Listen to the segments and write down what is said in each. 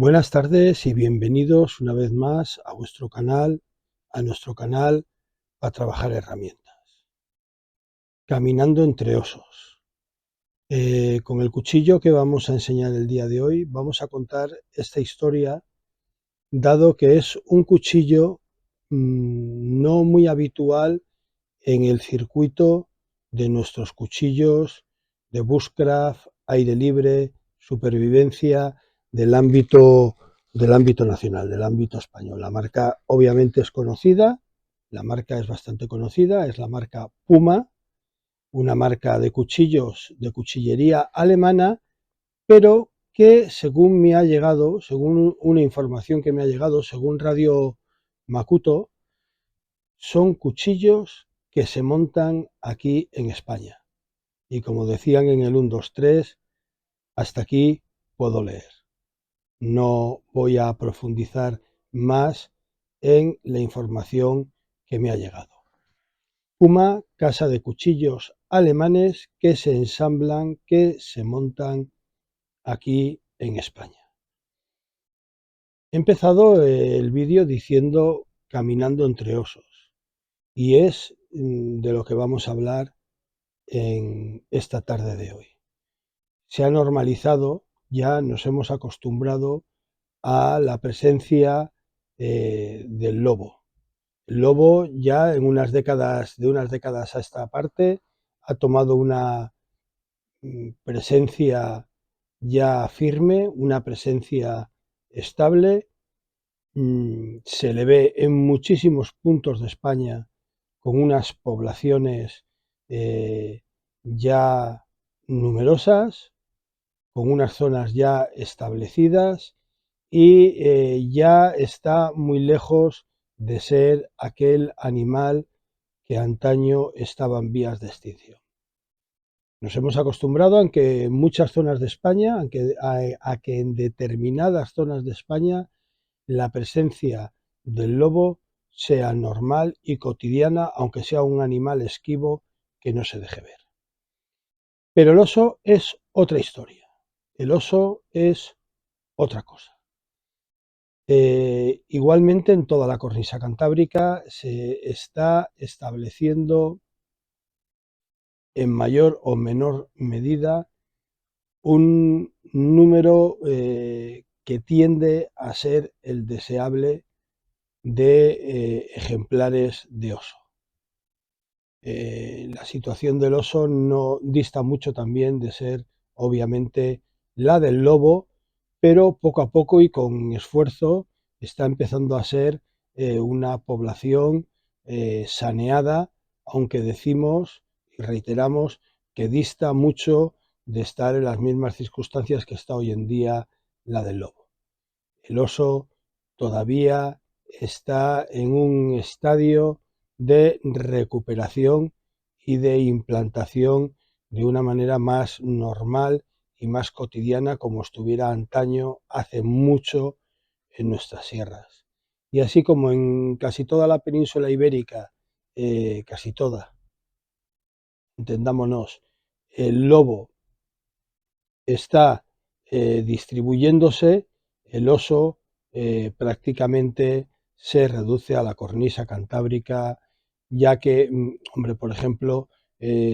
Buenas tardes y bienvenidos una vez más a nuestro canal para trabajar herramientas. Caminando entre osos. Con el cuchillo que vamos a enseñar el día de hoy vamos a contar esta historia, dado que es un cuchillo no muy habitual en el circuito de nuestros cuchillos de bushcraft, aire libre, supervivencia del ámbito nacional, del ámbito español. La marca obviamente es conocida, la marca es bastante conocida, es la marca Puma, una marca de cuchillos de cuchillería alemana, pero que según me ha llegado, según una información que me ha llegado, según Radio Makuto, son cuchillos que se montan aquí en España. Y como decían en el 1, 2, 3, hasta aquí puedo leer. No voy a profundizar más en la información que me ha llegado. Puma, casa de cuchillos alemanes que se ensamblan, que se montan aquí en España. He empezado el vídeo diciendo caminando entre osos, y es de lo que vamos a hablar en esta tarde de hoy. Se ha normalizado, ya nos hemos acostumbrado a la presencia del lobo. El lobo ya de unas décadas a esta parte ha tomado una presencia ya firme, una presencia estable. Se le ve en muchísimos puntos de España con unas poblaciones ya numerosas, con unas zonas ya establecidas, y ya está muy lejos de ser aquel animal que antaño estaba en vías de extinción. Nos hemos acostumbrado a que en muchas zonas de España, a que en determinadas zonas de España la presencia del lobo sea normal y cotidiana, aunque sea un animal esquivo que no se deje ver. Pero el oso es otra historia. El oso es otra cosa. Igualmente en toda la cornisa cantábrica se está estableciendo en mayor o menor medida un número que tiende a ser el deseable de ejemplares de oso. La situación del oso no dista mucho también de ser obviamente la del lobo, pero poco a poco y con esfuerzo está empezando a ser una población saneada, aunque decimos y reiteramos que dista mucho de estar en las mismas circunstancias que está hoy en día la del lobo. El oso todavía está en un estadio de recuperación y de implantación de una manera más normal y más cotidiana, como estuviera antaño hace mucho en nuestras sierras. Y así como en casi toda la península ibérica, casi toda, entendámonos, el lobo está distribuyéndose, el oso prácticamente se reduce a la cornisa cantábrica, ya que, hombre, por ejemplo,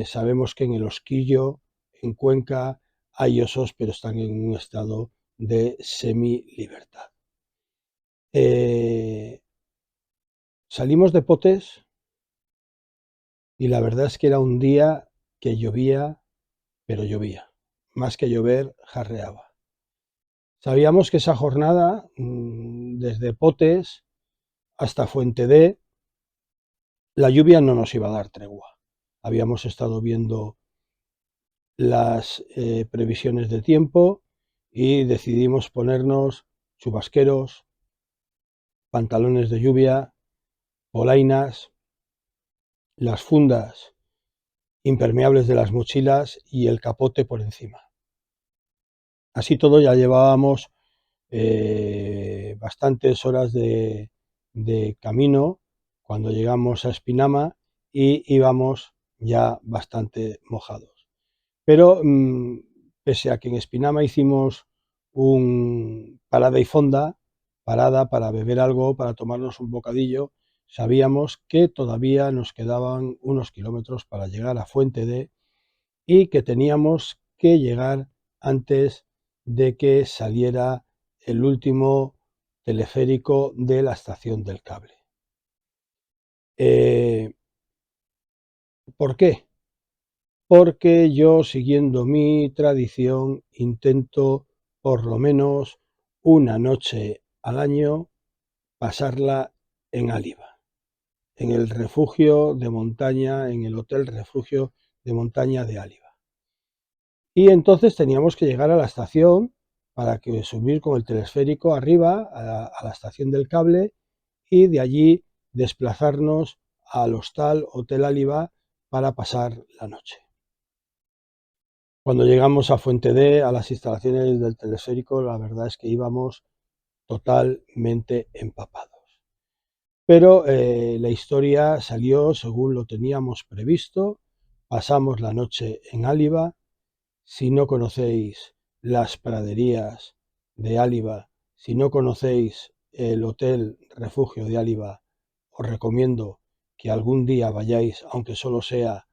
sabemos que en el Osquillo, en Cuenca, hay osos, pero están en un estado de semi-libertad. Salimos de Potes y la verdad es que era un día que llovía, pero llovía. Más que llover, jarreaba. Sabíamos que esa jornada, desde Potes hasta Fuente D, la lluvia no nos iba a dar tregua. Habíamos estado viendo las previsiones de tiempo y decidimos ponernos chubasqueros, pantalones de lluvia, polainas, las fundas impermeables de las mochilas y el capote por encima. Así todo ya llevábamos bastantes horas de camino cuando llegamos a Espinama y íbamos ya bastante mojados. Pero pese a que en Espinama hicimos un parada y fonda, parada para beber algo, para tomarnos un bocadillo. Sabíamos que todavía nos quedaban unos kilómetros para llegar a Fuente D y que teníamos que llegar antes de que saliera el último teleférico de la estación del cable. ¿Por qué? Porque yo, siguiendo mi tradición, intento por lo menos una noche al año pasarla en Áliva, en el refugio de montaña, en el Hotel Refugio de Montaña de Áliva. Y entonces teníamos que llegar a la estación para que subir con el telesférico arriba a la estación del cable y de allí desplazarnos al hostal Hotel Áliva para pasar la noche. Cuando llegamos a Fuente D, a las instalaciones del telesférico, la verdad es que íbamos totalmente empapados. Pero la historia salió según lo teníamos previsto. Pasamos la noche en Áliva. Si no conocéis las praderías de Áliva, si no conocéis el Hotel Refugio de Áliva, os recomiendo que algún día vayáis, aunque solo sea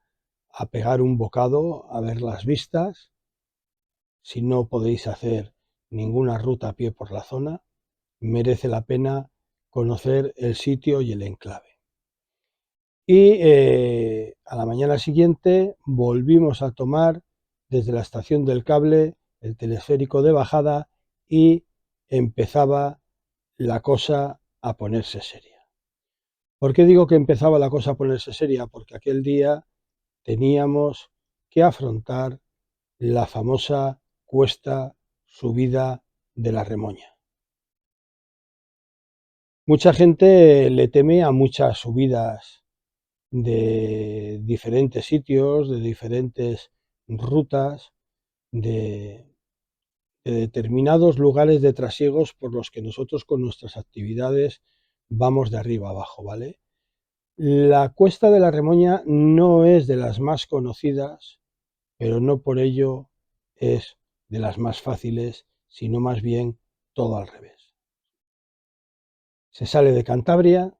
a pegar un bocado, a ver las vistas. Si no podéis hacer ninguna ruta a pie por la zona, merece la pena conocer el sitio y el enclave. Y a la mañana siguiente volvimos a tomar desde la estación del cable el telesférico de bajada y empezaba la cosa a ponerse seria. ¿Por qué digo que empezaba la cosa a ponerse seria? Porque aquel día teníamos que afrontar la famosa cuesta subida de la Remoña. Mucha gente le teme a muchas subidas de diferentes sitios, de diferentes rutas, de determinados lugares de trasiegos por los que nosotros con nuestras actividades vamos de arriba abajo, ¿vale? La Cuesta de la Remoña no es de las más conocidas, pero no por ello es de las más fáciles, sino más bien todo al revés. Se sale de Cantabria,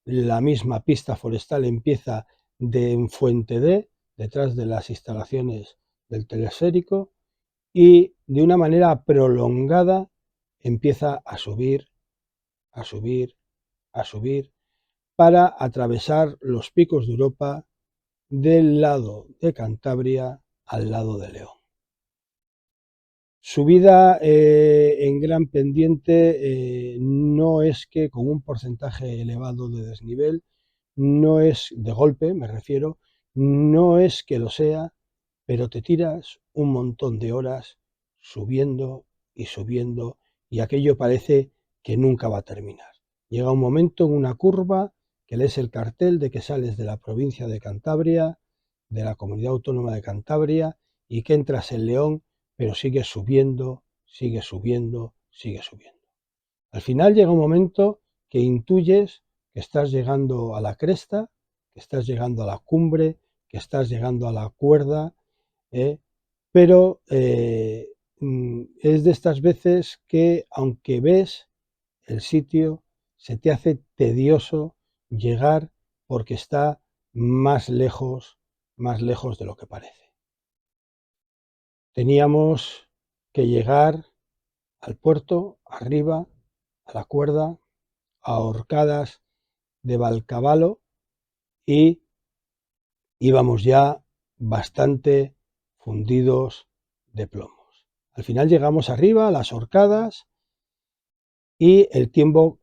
la misma pista forestal empieza en Fuente D, detrás de las instalaciones del telesférico, y de una manera prolongada empieza a subir, a subir, a subir, para atravesar los picos de Europa del lado de Cantabria al lado de León. Subida en gran pendiente, no es que con un porcentaje elevado de desnivel, no es de golpe, me refiero, no es que lo sea, pero te tiras un montón de horas subiendo y subiendo y aquello parece que nunca va a terminar. Llega un momento en una curva que lees el cartel de que sales de la provincia de Cantabria, de la Comunidad Autónoma de Cantabria, y que entras en León, pero sigues subiendo, sigues subiendo, sigues subiendo. Al final llega un momento que intuyes que estás llegando a la cresta, que estás llegando a la cumbre, que estás llegando a la cuerda, pero es de estas veces que, aunque ves el sitio, se te hace tedioso llegar porque está más lejos de lo que parece. Teníamos que llegar al puerto, arriba, a la cuerda, a Horcadas de Valcavalo, y íbamos ya bastante fundidos de plomos. Al final llegamos arriba a las Horcadas y el tiempo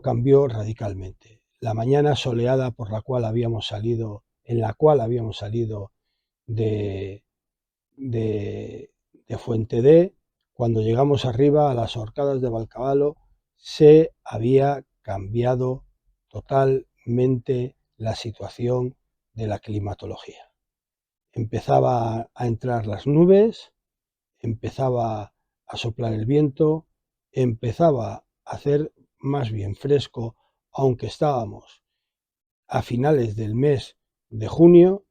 cambió radicalmente. La mañana soleada por la cual habíamos salido, en la cual habíamos salido de, de Fuente D, cuando llegamos arriba a las Horcadas de Valcavalo, se había cambiado totalmente la situación de la climatología. Empezaba a entrar las nubes, empezaba a soplar el viento, empezaba a hacer más bien fresco, aunque estábamos a finales del mes de junio,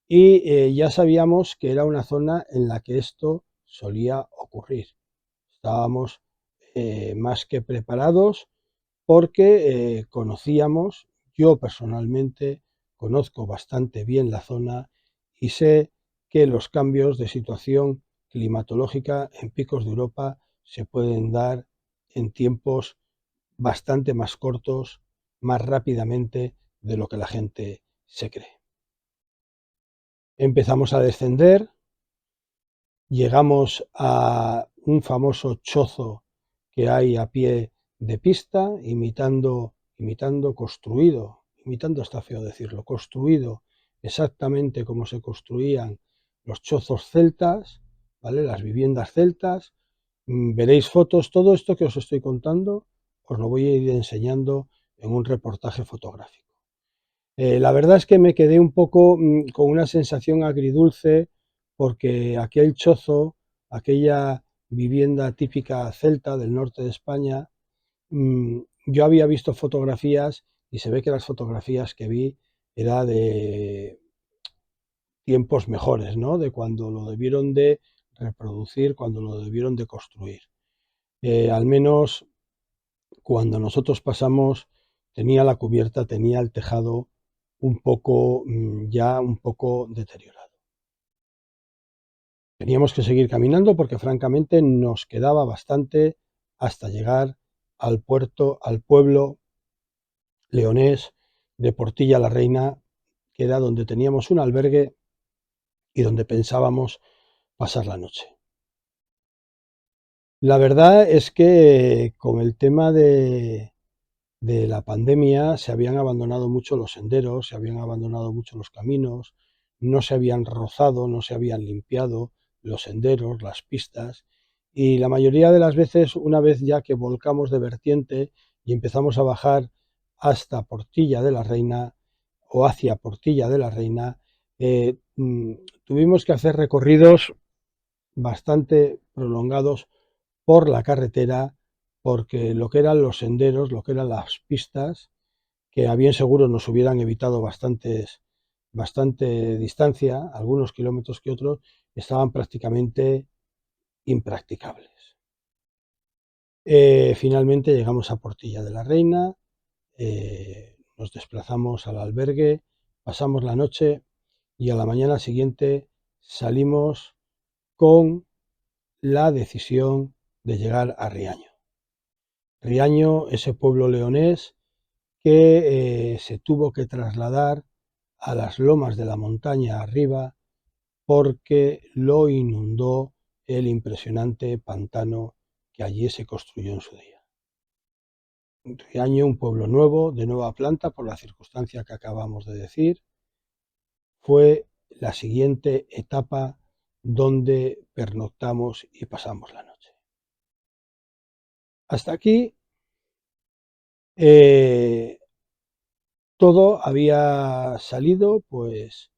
y ya sabíamos que era una zona en la que esto solía ocurrir. Estábamos más que preparados porque conocíamos, yo personalmente conozco bastante bien la zona y sé que los cambios de situación climatológica en picos de Europa se pueden dar en tiempos bastante más cortos, más rápidamente de lo que la gente se cree. Empezamos a descender, llegamos a un famoso chozo que hay a pie de pista, imitando está feo decirlo, construido exactamente como se construían los chozos celtas, ¿vale? Las viviendas celtas. Veréis fotos, todo esto que os estoy contando, os lo voy a ir enseñando en un reportaje fotográfico. La verdad es que me quedé un poco con una sensación agridulce porque aquel chozo, aquella vivienda típica celta del norte de España, yo había visto fotografías y se ve que las fotografías que vi era de tiempos mejores, ¿no? De cuando lo debieron de reproducir, cuando lo debieron de construir. Al menos cuando nosotros pasamos tenía la cubierta, tenía el tejado un poco ya un poco deteriorado. Teníamos que seguir caminando porque francamente nos quedaba bastante hasta llegar al puerto, al pueblo leonés de Portilla la Reina, que era donde teníamos un albergue y donde pensábamos pasar la noche. La verdad es que con el tema de la pandemia se habían abandonado mucho los senderos, se habían abandonado mucho los caminos, no se habían rozado, no se habían limpiado los senderos, las pistas, y la mayoría de las veces, una vez ya que volcamos de vertiente y empezamos a bajar hasta Portilla de la Reina o hacia Portilla de la Reina, tuvimos que hacer recorridos bastante prolongados por la carretera, porque lo que eran los senderos, lo que eran las pistas, que a bien seguro nos hubieran evitado bastante distancia, algunos kilómetros que otros, estaban prácticamente impracticables. Finalmente llegamos a Portilla de la Reina, nos desplazamos al albergue, pasamos la noche y a la mañana siguiente salimos con la decisión de llegar a Riaño. Riaño, ese pueblo leonés que se tuvo que trasladar a las lomas de la montaña arriba porque lo inundó el impresionante pantano que allí se construyó en su día. Riaño, un pueblo nuevo, de nueva planta, por la circunstancia que acabamos de decir, fue la siguiente etapa donde pernoctamos y pasamos la noche. Hasta aquí todo había salido pues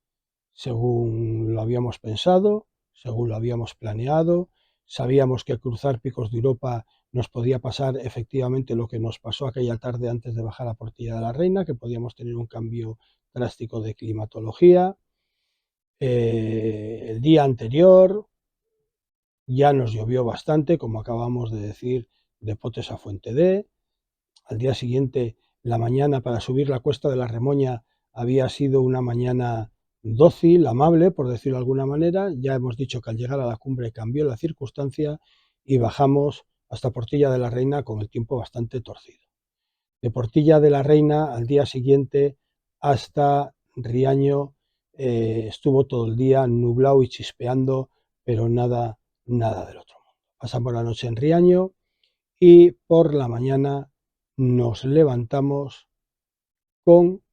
según lo habíamos pensado, según lo habíamos planeado. Sabíamos que cruzar picos de Europa nos podía pasar efectivamente lo que nos pasó aquella tarde antes de bajar a Portilla de la Reina, que podíamos tener un cambio drástico de climatología. El día anterior ya nos llovió bastante, como acabamos de decir, de Potes a Fuente D. Al día siguiente, la mañana para subir la cuesta de la Remoña había sido una mañana dócil, amable, por decirlo de alguna manera. Ya hemos dicho que al llegar a la cumbre cambió la circunstancia y bajamos hasta Portilla de la Reina con el tiempo bastante torcido. De Portilla de la Reina al día siguiente hasta Riaño estuvo todo el día nublado y chispeando, pero nada del otro mundo. Pasamos la noche en Riaño y por la mañana nos levantamos con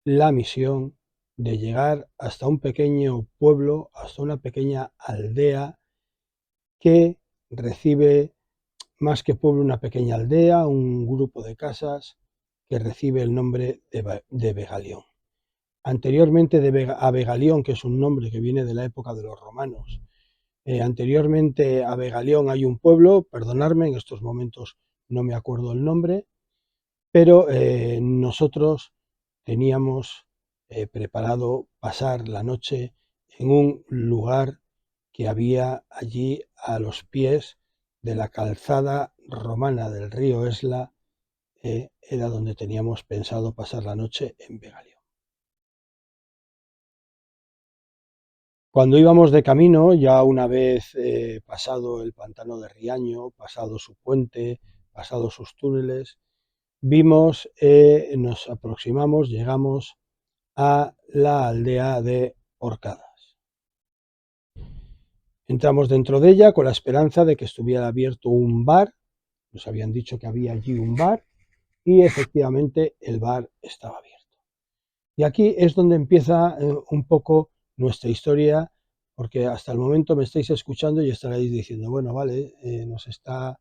la misión de llegar hasta un pequeño pueblo, hasta una pequeña aldea que recibe, más que pueblo, una pequeña aldea, un grupo de casas que recibe el nombre de Begalión. Anteriormente a Begalión, que es un nombre que viene de la época de los romanos, anteriormente a Begalión hay un pueblo, perdonadme, en estos momentos no me acuerdo el nombre, pero nosotros teníamos preparado pasar la noche en un lugar que había allí a los pies de la calzada romana del río Esla, era donde teníamos pensado pasar la noche en Vegalión. Cuando íbamos de camino, ya una vez pasado el pantano de Riaño, pasado su puente, pasado sus túneles, vimos, nos aproximamos, llegamos a la aldea de Orcadas. Entramos dentro de ella con la esperanza de que estuviera abierto un bar. Nos habían dicho que había allí un bar y efectivamente el bar estaba abierto. Y aquí es donde empieza un poco nuestra historia, porque hasta el momento me estáis escuchando y estaréis diciendo, bueno, vale, nos está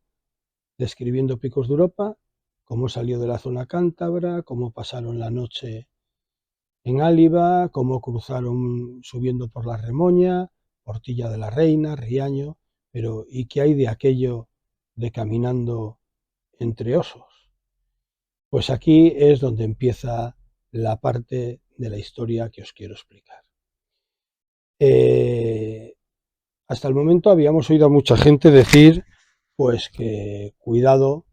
describiendo Picos de Europa, cómo salió de la zona cántabra, cómo pasaron la noche en Áliva, cómo cruzaron subiendo por la Remoña, Portilla de la Reina, Riaño, pero ¿y qué hay de aquello de caminando entre osos? Pues aquí es donde empieza la parte de la historia que os quiero explicar. Hasta el momento habíamos oído a mucha gente decir pues que cuidado,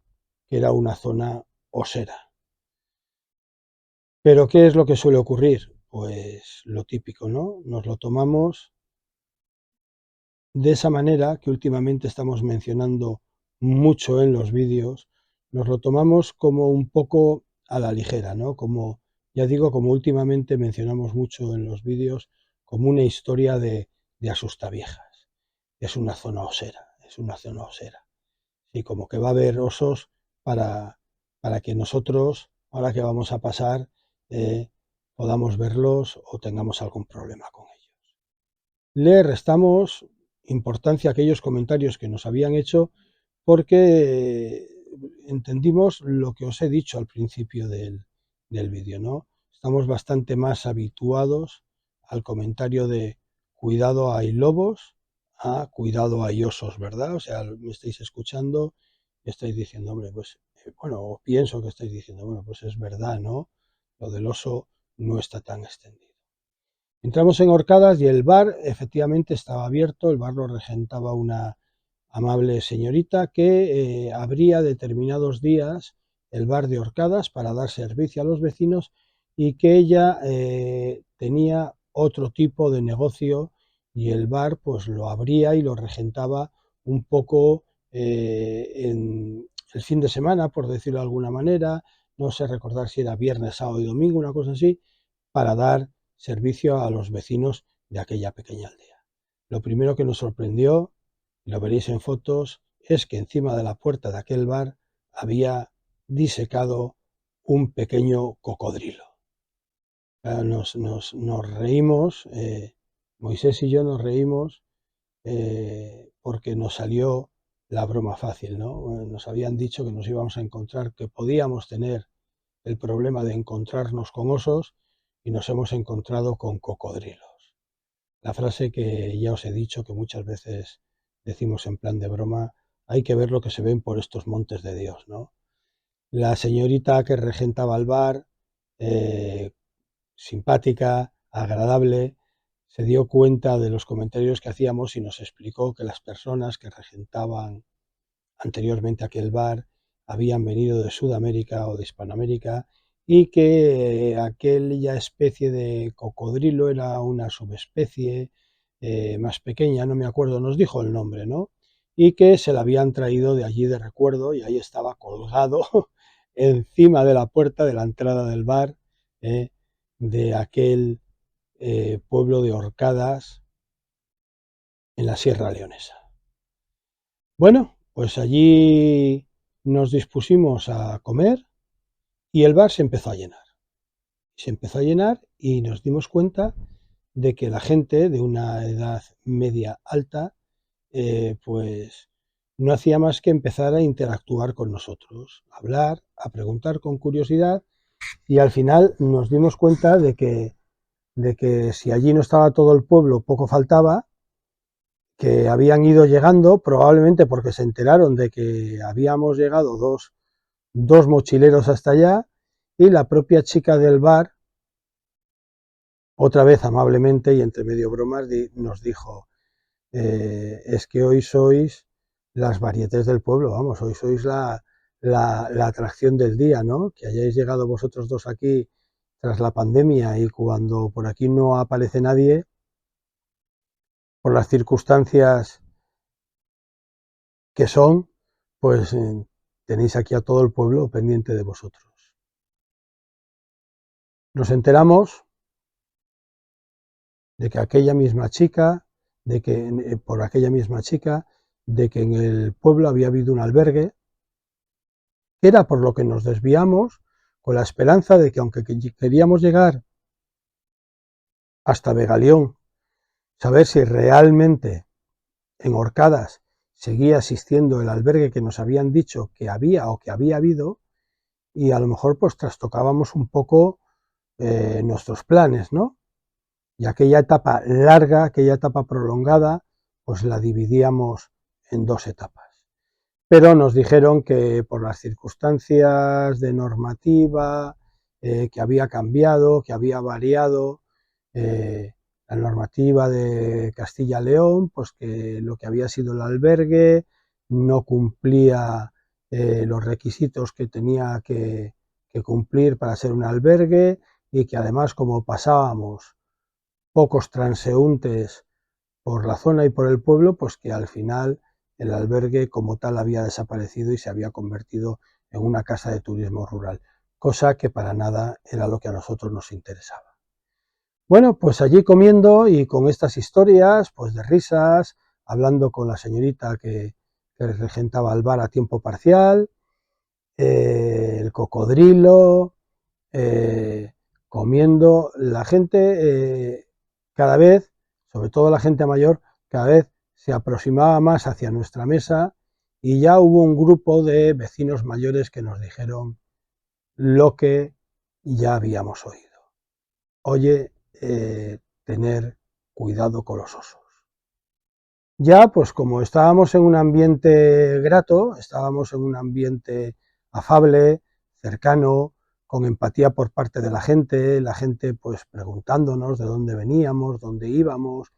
que era una zona osera. Pero ¿qué es lo que suele ocurrir? Pues lo típico, ¿no? Nos lo tomamos de esa manera que últimamente estamos mencionando mucho en los vídeos, nos lo tomamos como un poco a la ligera, ¿no? Como, ya digo, como últimamente mencionamos mucho en los vídeos, como una historia de asustaviejas. Es una zona osera, es una zona osera. Y como que va a haber osos para que nosotros, ahora que vamos a pasar, podamos verlos o tengamos algún problema con ellos. Le restamos importancia a aquellos comentarios que nos habían hecho porque entendimos lo que os he dicho al principio del vídeo, ¿no? Estamos bastante más habituados al comentario de cuidado hay lobos a cuidado hay osos, ¿verdad? O sea, me estáis escuchando y estáis diciendo, hombre, pues, bueno, o pienso que estáis diciendo, bueno, pues es verdad, ¿no? Lo del oso no está tan extendido. Entramos en Orcadas y el bar efectivamente estaba abierto, el bar lo regentaba una amable señorita que abría determinados días el bar de Orcadas para dar servicio a los vecinos y que ella tenía otro tipo de negocio y el bar pues lo abría y lo regentaba un poco en el fin de semana, por decirlo de alguna manera, no sé recordar si era viernes, sábado y domingo, una cosa así, para dar servicio a los vecinos de aquella pequeña aldea. Lo primero que nos sorprendió, y lo veréis en fotos, es que encima de la puerta de aquel bar había disecado un pequeño cocodrilo. Nos reímos, Moisés y yo nos reímos porque nos salió la broma fácil, ¿no? Nos habían dicho que nos íbamos a encontrar, que podíamos tener el problema de encontrarnos con osos y nos hemos encontrado con cocodrilos. La frase que ya os he dicho que muchas veces decimos en plan de broma, hay que ver lo que se ven por estos montes de Dios, ¿no? La señorita que regentaba el bar, simpática, agradable, se dio cuenta de los comentarios que hacíamos y nos explicó que las personas que regentaban anteriormente aquel bar habían venido de Sudamérica o de Hispanoamérica y que aquella especie de cocodrilo era una subespecie más pequeña, no me acuerdo, nos dijo el nombre, ¿no? Y que se la habían traído de allí de recuerdo y ahí estaba colgado encima de la puerta de la entrada del bar de aquel pueblo de Orcadas en la Sierra Leonesa. Bueno, pues allí nos dispusimos a comer y el bar se empezó a llenar. Se empezó a llenar y nos dimos cuenta de que la gente de una edad media alta, pues no hacía más que empezar a interactuar con nosotros, a hablar, a preguntar con curiosidad y al final nos dimos cuenta de que si allí no estaba todo el pueblo, poco faltaba, que habían ido llegando, probablemente porque se enteraron de que habíamos llegado dos mochileros hasta allá, y la propia chica del bar, otra vez amablemente y entre medio bromas, nos dijo, es que hoy sois las varietés del pueblo, vamos, hoy sois la atracción del día, ¿no? Que hayáis llegado vosotros dos aquí tras la pandemia y cuando por aquí no aparece nadie, por las circunstancias que son, pues tenéis aquí a todo el pueblo pendiente de vosotros. Nos enteramos de que aquella misma chica, de que por aquella misma chica, de que en el pueblo había habido un albergue, que era por lo que nos desviamos, con la esperanza de que aunque queríamos llegar hasta Begalión, saber si realmente en Orcadas seguía existiendo el albergue que nos habían dicho que había o que había habido, y a lo mejor pues trastocábamos un poco nuestros planes, ¿no? Y aquella etapa larga, aquella etapa prolongada, pues la dividíamos en dos etapas. Pero nos dijeron que por las circunstancias de normativa, que había cambiado, que había variado, eh, la normativa de Castilla-León, pues que lo que había sido el albergue no cumplía los requisitos que tenía que cumplir para ser un albergue, y que además, como pasábamos pocos transeúntes por la zona y por el pueblo, pues que al final el albergue como tal había desaparecido y se había convertido en una casa de turismo rural, cosa que para nada era lo que a nosotros nos interesaba. Bueno, pues allí comiendo y con estas historias, pues de risas, hablando con la señorita que regentaba el bar a tiempo parcial, el cocodrilo, eh, comiendo, la gente cada vez, sobre todo la gente mayor, cada vez se aproximaba más hacia nuestra mesa, y ya hubo un grupo de vecinos mayores que nos dijeron lo que ya habíamos oído. Oye, tener cuidado con los osos. Ya, pues como estábamos en un ambiente grato, estábamos en un ambiente afable, cercano, con empatía por parte de la gente pues preguntándonos de dónde veníamos, dónde íbamos,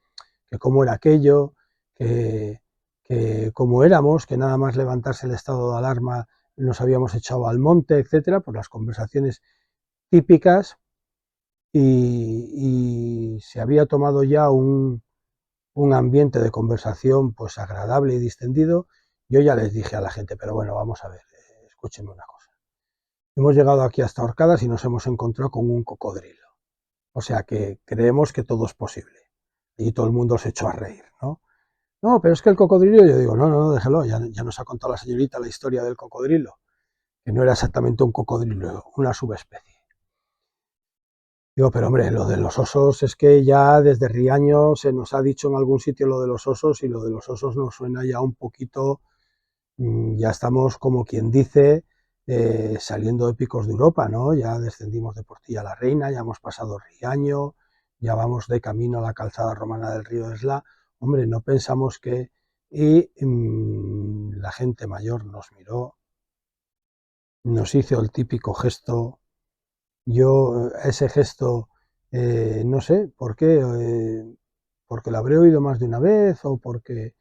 que cómo era aquello, que cómo éramos, que nada más levantarse el estado de alarma nos habíamos echado al monte, etcétera, pues las conversaciones típicas, y se había tomado ya un ambiente de conversación pues agradable y distendido. Yo ya les dije a la gente, pero bueno, vamos a ver, escúchenme una cosa. Hemos llegado aquí hasta Orcadas y nos hemos encontrado con un cocodrilo. O sea que creemos que todo es posible. Y todo el mundo se echó a reír, ¿no? No, pero es que el cocodrilo, yo digo, no, no, no, déjelo, ya nos ha contado la señorita la historia del cocodrilo, que no era exactamente un cocodrilo, una subespecie. Digo, pero hombre, lo de los osos es que ya desde Riaño se nos ha dicho en algún sitio lo de los osos, y lo de los osos nos suena ya un poquito, ya estamos como quien dice saliendo de Picos de Europa, ¿no? Ya descendimos de Portilla la Reina, ya hemos pasado Riaño, ya vamos de camino a la calzada romana del río Esla. Hombre, no pensamos que... Y la gente mayor nos miró, nos hizo el típico gesto. Yo ese gesto, no sé por qué, porque lo habré oído más de una vez, o porque,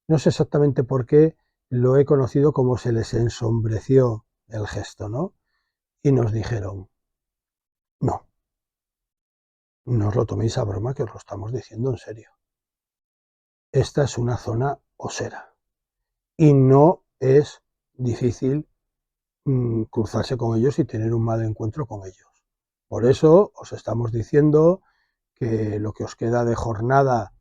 no sé exactamente por qué, lo he conocido como se les ensombreció el gesto, ¿no? Y nos dijeron, no, no os lo toméis a broma, que os lo estamos diciendo en serio. Esta es una zona osera y no es difícil cruzarse con ellos y tener un mal encuentro con ellos. Por eso os estamos diciendo que lo que os queda de jornada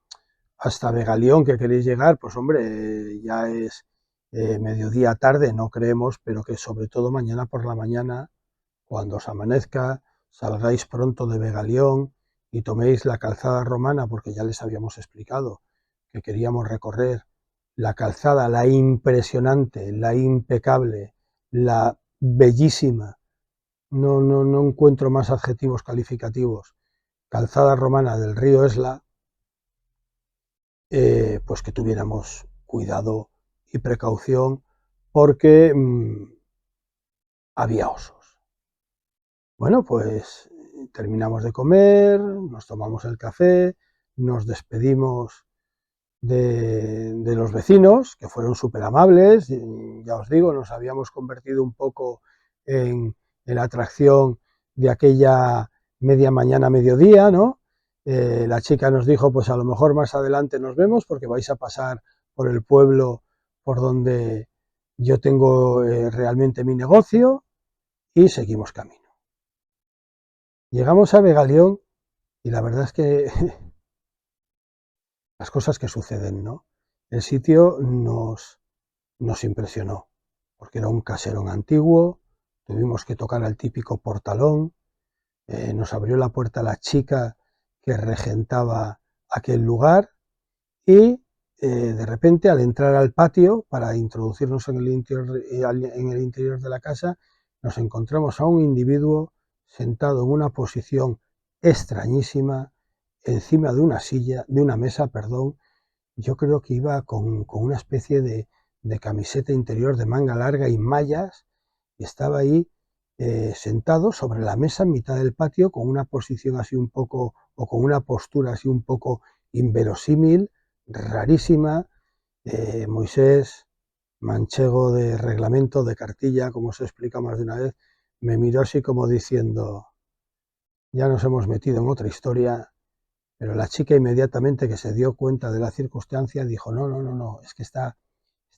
hasta Begalión, que queréis llegar, pues hombre, ya es mediodía tarde, no creemos, pero que sobre todo mañana por la mañana, cuando os amanezca, salgáis pronto de Begalión y toméis la calzada romana, porque ya les habíamos explicado que queríamos recorrer la calzada, la impresionante, la impecable, la bellísima, no encuentro más adjetivos calificativos, calzada romana del río Esla, pues que tuviéramos cuidado y precaución, porque había osos. Bueno, pues terminamos de comer, nos tomamos el café, nos despedimos de los vecinos, que fueron súper amables. Ya os digo, nos habíamos convertido un poco en la atracción de aquella media mañana, mediodía, ¿no? La chica nos dijo, pues a lo mejor más adelante nos vemos porque vais a pasar por el pueblo por donde yo tengo realmente mi negocio, y seguimos camino. Llegamos a Begalión y la verdad es que las cosas que suceden, ¿no? El sitio nos impresionó, porque era un caserón antiguo, tuvimos que tocar al típico portalón, nos abrió la puerta la chica que regentaba aquel lugar, y de repente, al entrar al patio para introducirnos en el interior de la casa, nos encontramos a un individuo sentado en una posición extrañísima encima de una silla, de una mesa, perdón. Yo creo que iba con una especie de camiseta interior de manga larga y mallas, y estaba ahí sentado sobre la mesa en mitad del patio con una posición así un poco, o con una postura así un poco inverosímil, rarísima. Moisés, manchego de reglamento, de cartilla, como se explica más de una vez, me miró así como diciendo, ya nos hemos metido en otra historia. Pero la chica, inmediatamente que se dio cuenta de la circunstancia, dijo, no, no, no, no, es que está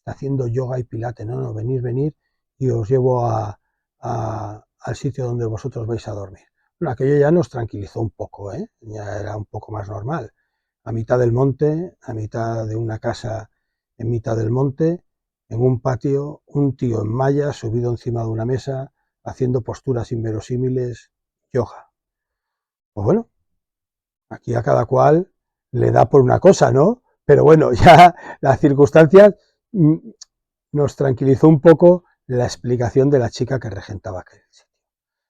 haciendo yoga y pilates, no, no, venir, y os llevo al sitio donde vosotros vais a dormir. Bueno, aquello ya nos tranquilizó un poco, ¿eh? Ya era un poco más normal. A mitad del monte, a mitad de una casa en mitad del monte, en un patio, un tío en mallas subido encima de una mesa, haciendo posturas inverosímiles, yoga. Pues bueno, aquí a cada cual le da por una cosa, ¿no? Pero bueno, ya las circunstancias nos tranquilizó un poco la explicación de la chica que regentaba aquel sitio.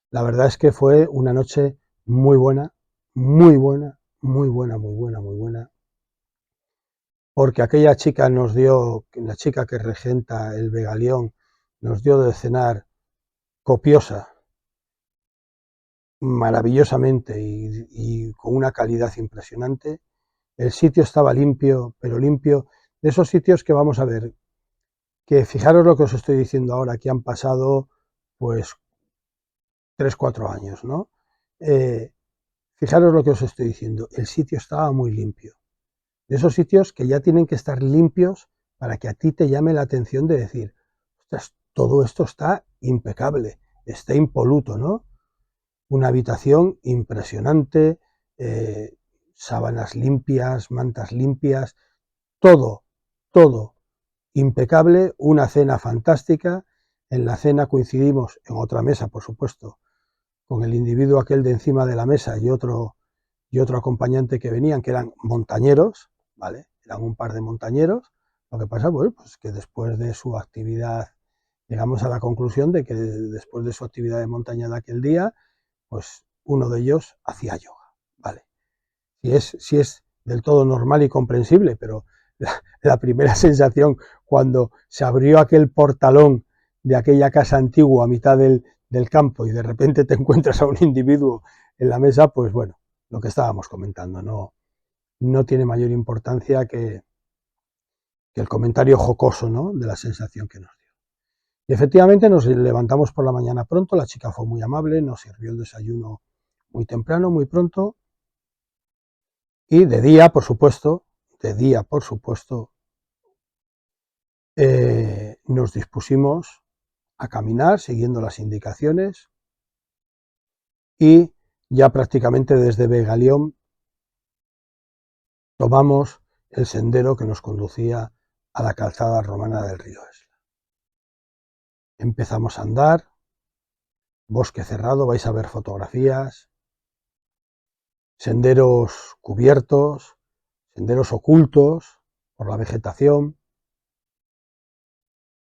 La verdad es que fue una noche muy buena, muy buena, muy buena, muy buena, muy buena, porque aquella chica nos dio, la chica que regenta el Begalión, nos dio de cenar copiosa, maravillosamente y con una calidad impresionante. El sitio estaba limpio, pero limpio, de esos sitios que vamos a ver, que fijaros lo que os estoy diciendo ahora, que han pasado pues 3 4 años, ¿no? Eh, Fijaros lo que os estoy diciendo, el sitio estaba muy limpio. De esos sitios que ya tienen que estar limpios para que a ti te llame la atención de decir, ostras, todo esto está impecable, está impoluto, ¿no? Una habitación impresionante, sábanas limpias, mantas limpias, todo, todo impecable, una cena fantástica. En la cena coincidimos en otra mesa, por supuesto, con el individuo aquel de encima de la mesa y otro acompañante que venían, que eran montañeros, ¿vale? Eran un par de montañeros. Lo que pasa, bueno, pues que después de su actividad, llegamos a la conclusión de que después de su actividad de montaña de aquel día, pues uno de ellos hacía yoga, ¿vale? Si es del todo normal y comprensible, pero la primera sensación cuando se abrió aquel portalón de aquella casa antigua a mitad del campo y de repente te encuentras a un individuo en la mesa, pues bueno, lo que estábamos comentando, no tiene mayor importancia que el comentario jocoso, ¿no?, de la sensación que nos dio. Y efectivamente nos levantamos por la mañana pronto, la chica fue muy amable, nos sirvió el desayuno muy temprano, muy pronto, y de día, por supuesto, nos dispusimos a caminar siguiendo las indicaciones, y ya prácticamente desde Begalión tomamos el sendero que nos conducía a la calzada romana del río Esla. Empezamos a andar, bosque cerrado, vais a ver fotografías, senderos cubiertos, senderos ocultos por la vegetación,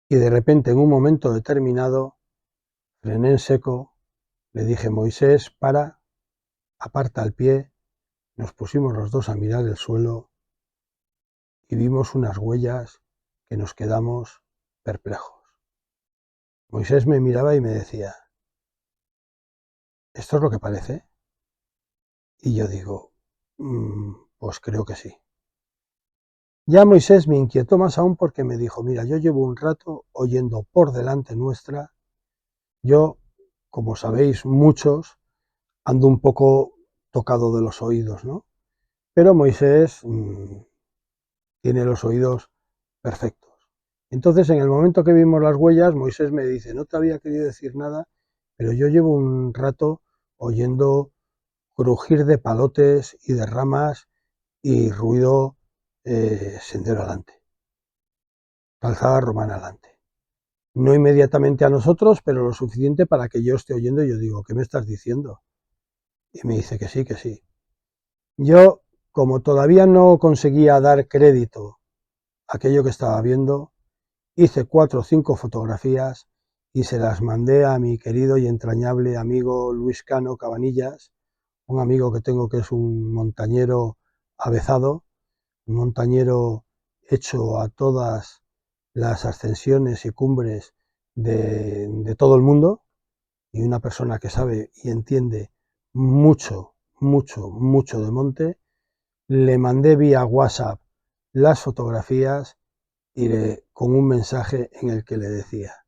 y de repente, en un momento determinado, frené en seco, le dije, Moisés, para, aparta el pie, nos pusimos los dos a mirar el suelo y vimos unas huellas que nos quedamos perplejos. Moisés me miraba y me decía, ¿esto es lo que parece? Y yo digo, pues creo que sí. Ya Moisés me inquietó más aún porque me dijo, mira, yo llevo un rato oyendo por delante nuestra, yo, como sabéis muchos, ando un poco tocado de los oídos, ¿no? Pero Moisés tiene los oídos perfectos. Entonces, en el momento que vimos las huellas, Moisés me dice, no te había querido decir nada, pero yo llevo un rato oyendo crujir de palotes y de ramas y ruido sendero adelante, calzada romana adelante. No inmediatamente a nosotros, pero lo suficiente para que yo esté oyendo y yo digo, ¿qué me estás diciendo? Y me dice que sí, que sí. Yo, como todavía no conseguía dar crédito a aquello que estaba viendo, hice 4 o 5 fotografías y se las mandé a mi querido y entrañable amigo Luis Cano Cabanillas, un amigo que tengo que es un montañero avezado, un montañero hecho a todas las ascensiones y cumbres de todo el mundo y una persona que sabe y entiende mucho, mucho, mucho de monte. Le mandé vía WhatsApp las fotografías y con un mensaje en el que le decía,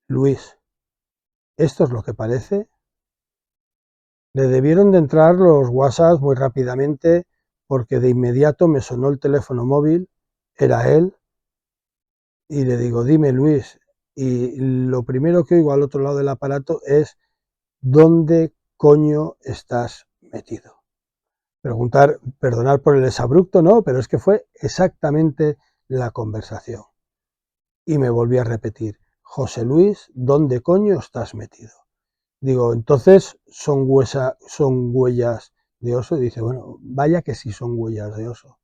Luis, ¿esto es lo que parece? Le debieron de entrar los WhatsApp muy rápidamente porque de inmediato me sonó el teléfono móvil, era él, y le digo, dime Luis, y lo primero que oigo al otro lado del aparato es, ¿dónde coño estás metido? Preguntar, perdonar por el exabrupto, no, pero es que fue exactamente la conversación. Y me volví a repetir, José Luis, ¿dónde coño estás metido? Digo, entonces son huellas de oso. Y dice, bueno, vaya que sí son huellas de oso.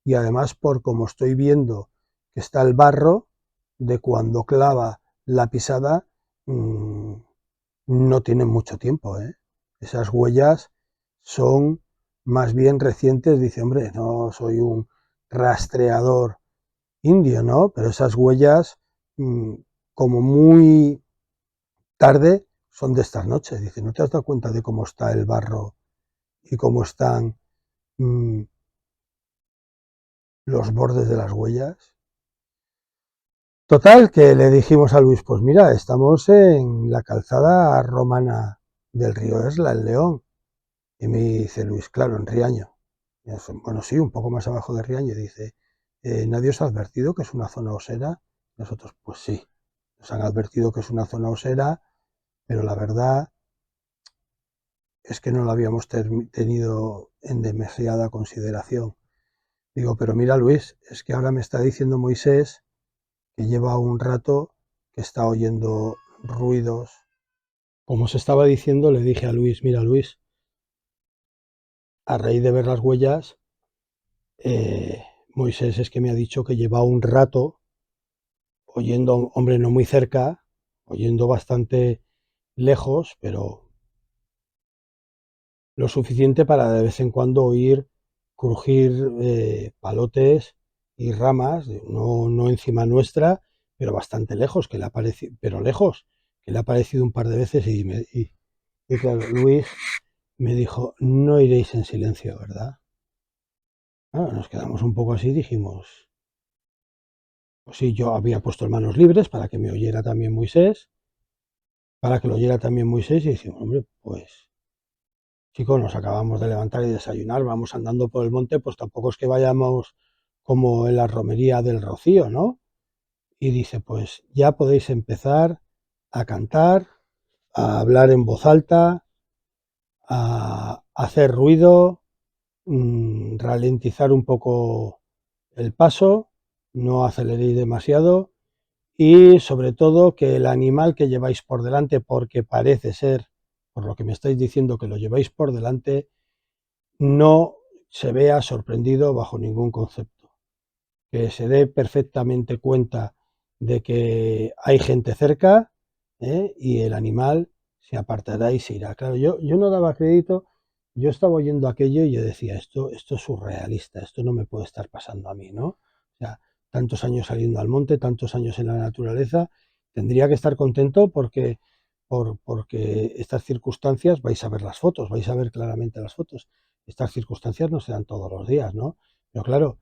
Y además, por como estoy viendo que está el barro de cuando clava la pisada, no tienen mucho tiempo, ¿eh? Esas huellas son más bien recientes. Dice, hombre, no soy un rastreador indio, ¿no? Pero esas huellas, mmm, como muy tarde, son de estas noches. Dice, ¿no te has dado cuenta de cómo está el barro y cómo están mmm, los bordes de las huellas? Total, que le dijimos a Luis, pues mira, estamos en la calzada romana del río Esla, el León. Y me dice Luis, claro, en Riaño. Y yo, bueno, sí, un poco más abajo de Riaño. Y dice, ¿nadie os ha advertido que es una zona osera? Nosotros, pues sí, nos han advertido que es una zona osera, pero la verdad es que no lo habíamos tenido en demasiada consideración. Digo, pero mira Luis, es que ahora me está diciendo Moisés que lleva un rato que está oyendo ruidos. Como os estaba diciendo, le dije a Luis, mira Luis, a raíz de ver las huellas, Moisés es que me ha dicho que lleva un rato oyendo, hombre, no muy cerca, oyendo bastante lejos, pero lo suficiente para de vez en cuando oír crujir palotes y ramas, no encima nuestra, pero bastante lejos, que le ha parecido, pero lejos, que le ha parecido un par de veces y claro, Luis me dijo, no iréis en silencio, ¿verdad? Bueno, nos quedamos un poco así, dijimos, pues sí, yo había puesto manos libres para que me oyera también Moisés, para que lo oyera también Moisés, y decimos, hombre, pues chicos, nos acabamos de levantar y desayunar, vamos andando por el monte, pues tampoco es que vayamos como en la romería del Rocío, ¿no? Y dice, pues ya podéis empezar a cantar, a hablar en voz alta, a hacer ruido, ralentizar un poco el paso, no aceleréis demasiado y sobre todo que el animal que lleváis por delante, porque parece ser, por lo que me estáis diciendo que lo lleváis por delante, no se vea sorprendido bajo ningún concepto, que se dé perfectamente cuenta de que hay gente cerca, y el animal se apartará y se irá. Claro, yo no daba crédito, yo estaba oyendo aquello y yo decía, esto es surrealista, esto no me puede estar pasando a mí, ¿no? O sea, tantos años saliendo al monte, tantos años en la naturaleza, tendría que estar contento porque estas circunstancias, vais a ver las fotos, vais a ver claramente las fotos, estas circunstancias no se dan todos los días, ¿no? Pero claro,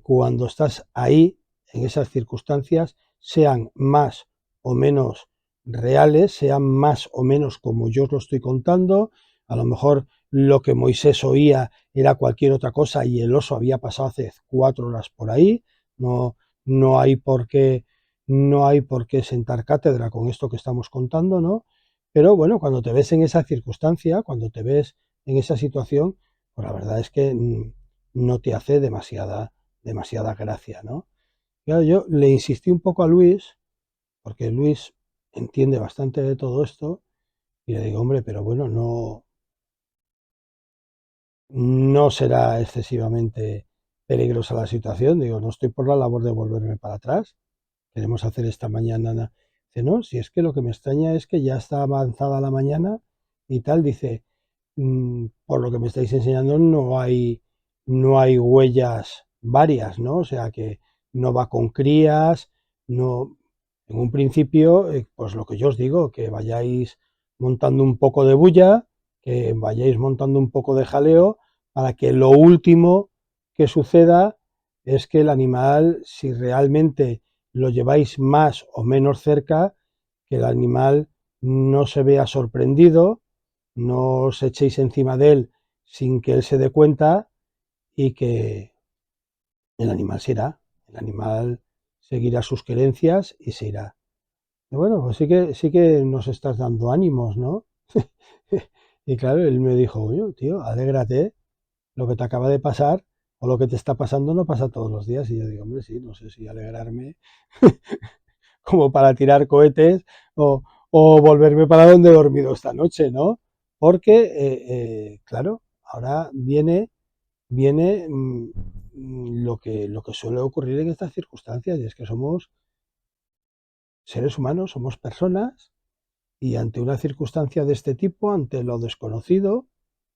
cuando estás ahí, en esas circunstancias, sean más o menos reales, sean más o menos como yo os lo estoy contando. A lo mejor lo que Moisés oía era cualquier otra cosa y el oso había pasado hace 4 horas por ahí. No, no hay por qué, no hay por qué sentar cátedra con esto que estamos contando, ¿no? Pero bueno, cuando te ves en esa circunstancia, cuando te ves en esa situación, pues la verdad es que no te hace demasiada gracia, ¿no? Claro, yo le insistí un poco a Luis, porque Luis entiende bastante de todo esto, y le digo, hombre, pero bueno, no será excesivamente peligrosa la situación. Digo, no estoy por la labor de volverme para atrás. Queremos hacer esta mañana. Dice, no, si es que lo que me extraña es que ya está avanzada la mañana y tal. Dice, por lo que me estáis enseñando no hay huellas varias, ¿no? O sea que no va con crías, no. En un principio, pues lo que yo os digo, que vayáis montando un poco de bulla, que vayáis montando un poco de jaleo, para que lo último que suceda es que el animal, si realmente lo lleváis más o menos cerca, que el animal no se vea sorprendido, no os echéis encima de él sin que él se dé cuenta y que el animal se irá, el animal seguirá sus querencias y se irá. Y bueno, pues sí que nos estás dando ánimos, ¿no? Y claro, él me dijo, oye, tío, alégrate, lo que te acaba de pasar o lo que te está pasando no pasa todos los días. Y yo digo, hombre, sí, no sé si alegrarme como para tirar cohetes o volverme para donde he dormido esta noche, ¿no? Porque, claro, ahora viene lo que suele ocurrir en estas circunstancias, y es que somos seres humanos, somos personas, y ante una circunstancia de este tipo, ante lo desconocido,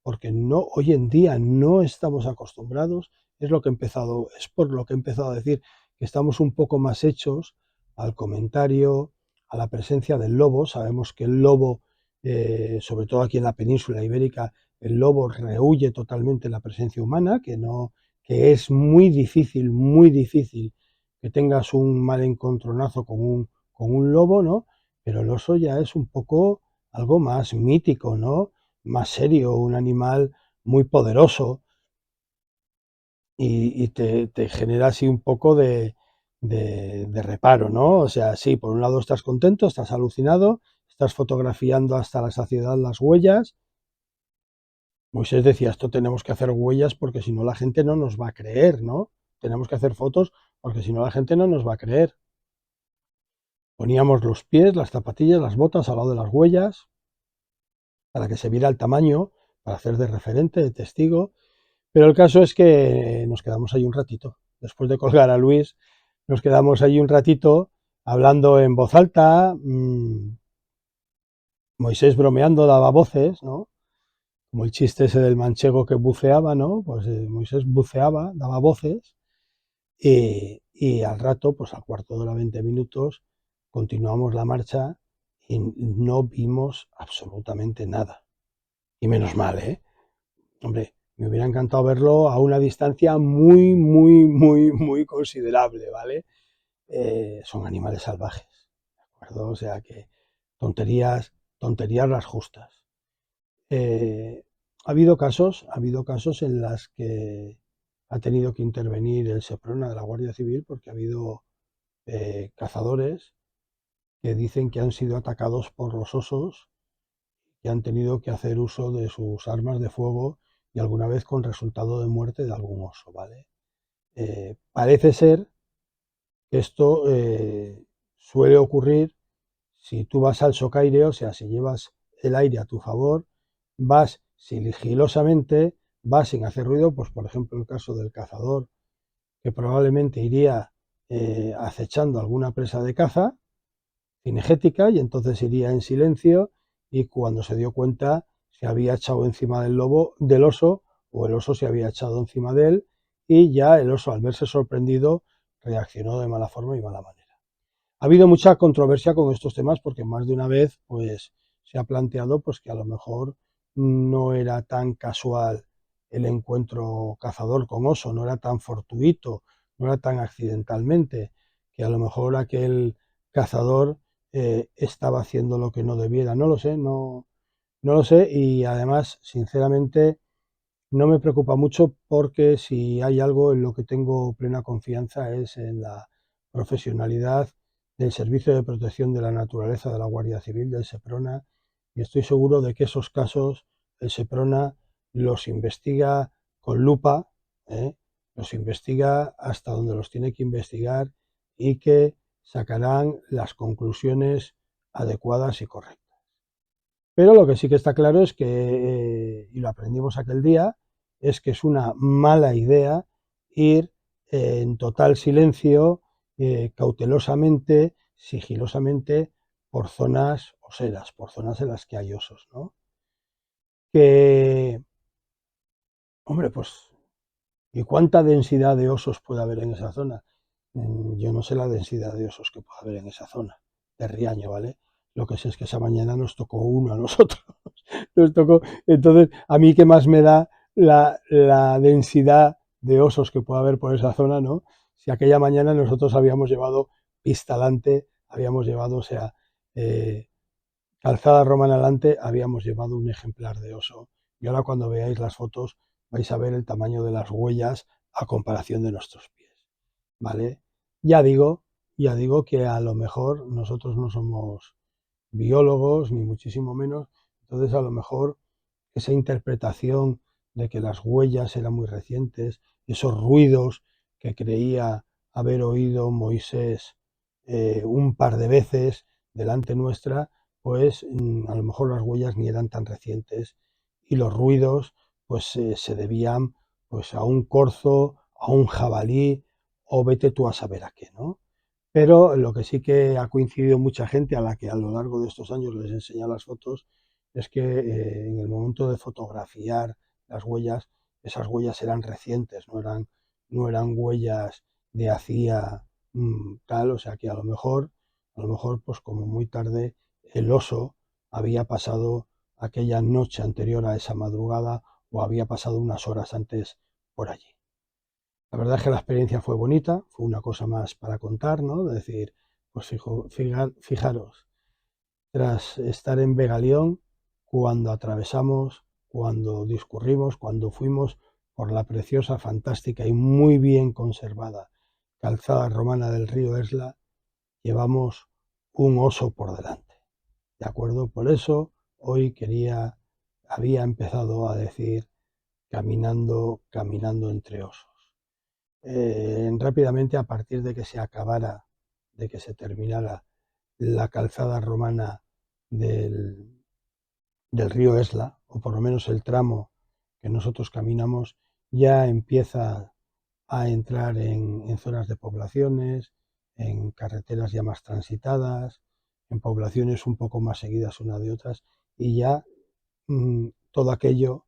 porque no, hoy en día no estamos acostumbrados, es por lo que he empezado a decir, que estamos un poco más hechos al comentario, a la presencia del lobo. Sabemos que el lobo, sobre todo aquí en la península ibérica, el lobo rehúye totalmente la presencia humana, que no, que es muy difícil que tengas un mal encontronazo con un lobo, ¿no? Pero el oso ya es un poco algo más mítico, ¿no? Más serio, un animal muy poderoso, y te genera así un poco de reparo, ¿no? O sea, sí, por un lado estás contento, estás alucinado, estás fotografiando hasta la saciedad las huellas. Moisés decía, esto tenemos que hacer huellas porque si no la gente no nos va a creer, ¿no? Tenemos que hacer fotos porque si no la gente no nos va a creer. Poníamos los pies, las zapatillas, las botas al lado de las huellas para que se viera el tamaño, para hacer de referente, de testigo. Pero el caso es que nos quedamos ahí un ratito. Después de colgar a Luis, nos quedamos ahí un ratito hablando en voz alta. Moisés bromeando daba voces, ¿no? Como el chiste ese del manchego que buceaba, ¿no? Pues Moisés buceaba, daba voces, y al rato, pues al cuarto de hora, 20 minutos, continuamos la marcha y no vimos absolutamente nada. Y menos mal, ¿eh? Hombre, me hubiera encantado verlo a una distancia muy, muy, muy, muy considerable, ¿vale? Son animales salvajes, ¿de acuerdo? O sea que tonterías las justas. Ha habido casos en las que ha tenido que intervenir el SEPRONA de la Guardia Civil, porque ha habido cazadores que dicen que han sido atacados por los osos, que han tenido que hacer uso de sus armas de fuego y alguna vez con resultado de muerte de algún oso, ¿vale? Parece ser que esto suele ocurrir si tú vas al socaire, o sea, si llevas el aire a tu favor, vas sigilosamente, vas sin hacer ruido, pues por ejemplo el caso del cazador, que probablemente iría acechando alguna presa de caza cinegética, y entonces iría en silencio, y cuando se dio cuenta se había echado encima del oso, o el oso se había echado encima de él, y ya el oso, al verse sorprendido, reaccionó de mala forma y mala manera. Ha habido mucha controversia con estos temas porque más de una vez pues se ha planteado pues que a lo mejor no era tan casual el encuentro cazador con oso, no era tan fortuito, no era tan accidentalmente, que a lo mejor aquel cazador estaba haciendo lo que no debiera. No lo sé, no lo sé, y además, sinceramente, no me preocupa mucho porque si hay algo en lo que tengo plena confianza es en la profesionalidad del Servicio de Protección de la Naturaleza de la Guardia Civil, del SEPRONA, y estoy seguro de que esos casos el SEPRONA los investiga con lupa, ¿eh? Los investiga hasta donde los tiene que investigar y que sacarán las conclusiones adecuadas y correctas. Pero lo que sí que está claro es que, y lo aprendimos aquel día, es que es una mala idea ir en total silencio, cautelosamente, sigilosamente, por zonas oseras, por zonas en las que hay osos, ¿no? Que, hombre, pues, ¿y cuánta densidad de osos puede haber en esa zona? Yo no sé la densidad de osos que puede haber en esa zona de Riaño, ¿vale? Lo que sé es que esa mañana nos tocó uno a nosotros. Nos tocó. Entonces, a mí qué más me da la densidad de osos que pueda haber por esa zona, ¿no? Si aquella mañana nosotros habíamos llevado pista alante, habíamos llevado, o sea, eh, calzada romana alante, habíamos llevado un ejemplar de oso. Y ahora cuando veáis las fotos vais a ver el tamaño de las huellas a comparación de nuestros pies, ¿vale? Ya digo, ya digo que a lo mejor nosotros no somos biólogos, ni muchísimo menos, entonces a lo mejor esa interpretación de que las huellas eran muy recientes, esos ruidos que creía haber oído Moisés un par de veces delante nuestra, pues a lo mejor las huellas ni eran tan recientes y los ruidos pues se debían pues a un corzo, a un jabalí o vete tú a saber a qué, ¿no? Pero lo que sí que ha coincidido mucha gente a la que a lo largo de estos años les he enseñado las fotos es que en el momento de fotografiar las huellas, esas huellas eran recientes, no eran huellas de hacía tal, o sea que a lo mejor, pues como muy tarde el oso había pasado aquella noche anterior a esa madrugada o había pasado unas horas antes por allí. La verdad es que la experiencia fue bonita, fue una cosa más para contar, ¿no? De decir, pues fijaros, tras estar en Begalión, cuando atravesamos, cuando discurrimos, cuando fuimos por la preciosa, fantástica y muy bien conservada calzada romana del río Esla, llevamos un oso por delante. ¿De acuerdo? Por eso hoy había empezado a decir caminando, caminando entre osos. Rápidamente, a partir de que se acabara, de que se terminara la calzada romana del río Esla, o por lo menos el tramo que nosotros caminamos, ya empieza a entrar en zonas de poblaciones, en carreteras ya más transitadas, en poblaciones un poco más seguidas unas de otras, y ya todo aquello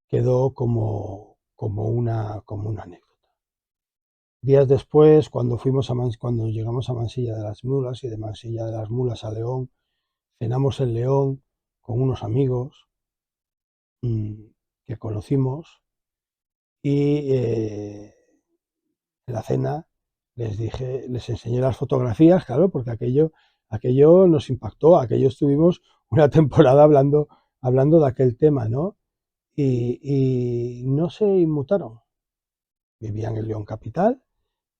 quedó como una anécdota. Días después, cuando llegamos a Mansilla de las Mulas y de Mansilla de las Mulas a León, cenamos en León con unos amigos mm, que conocimos y en la cena les enseñé las fotografías, claro, porque aquello nos impactó, aquello estuvimos una temporada hablando de aquel tema, ¿no? Y no se inmutaron. Vivían en León Capital,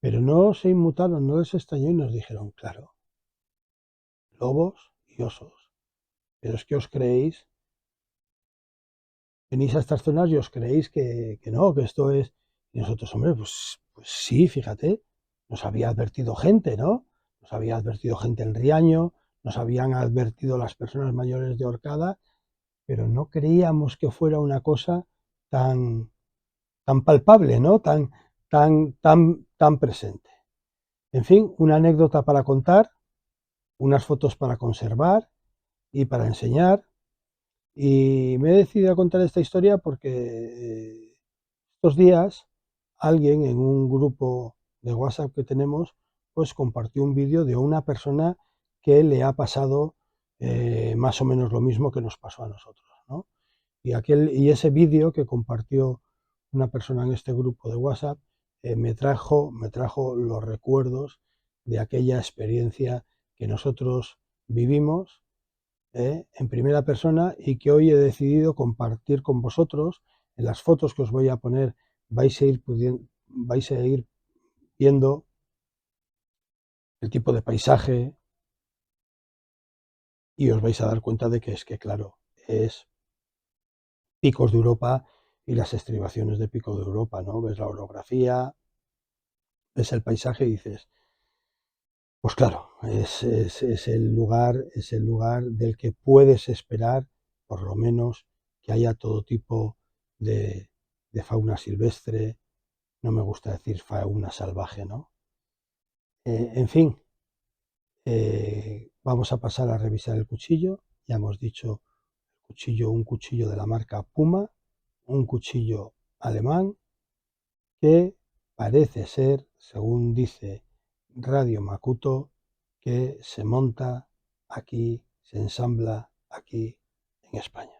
pero no se inmutaron, no les extrañó y nos dijeron, claro, lobos y osos. Pero es que os creéis, venís a estas zonas y os creéis que no, que esto es. Y nosotros, hombre, pues sí, fíjate, nos había advertido gente, ¿no? Nos había advertido gente en Riaño, nos habían advertido las personas mayores de Orcada, pero no creíamos que fuera una cosa tan, tan palpable, ¿no? Tan presente. En fin, una anécdota para contar, unas fotos para conservar y para enseñar. Y me he decidido a contar esta historia porque estos días alguien en un grupo de WhatsApp que tenemos, pues compartió un vídeo de una persona que le ha pasado más o menos lo mismo que nos pasó a nosotros, ¿no? Y ese vídeo que compartió una persona en este grupo de WhatsApp me trajo los recuerdos de aquella experiencia que nosotros vivimos en primera persona y que hoy he decidido compartir con vosotros. En las fotos que os voy a poner vais a ir viendo el tipo de paisaje y os vais a dar cuenta de que claro, es Picos de Europa y las estribaciones de Pico de Europa, ¿no? Ves la orografía, ves el paisaje y dices, pues claro, es el lugar del que puedes esperar, por lo menos, que haya todo tipo de fauna silvestre. No me gusta decir fauna salvaje, ¿no? En fin, vamos a pasar a revisar el cuchillo. Ya hemos dicho, un cuchillo de la marca Puma, un cuchillo alemán que parece ser, según dice Radio Makuto, que se monta aquí, se ensambla aquí en España.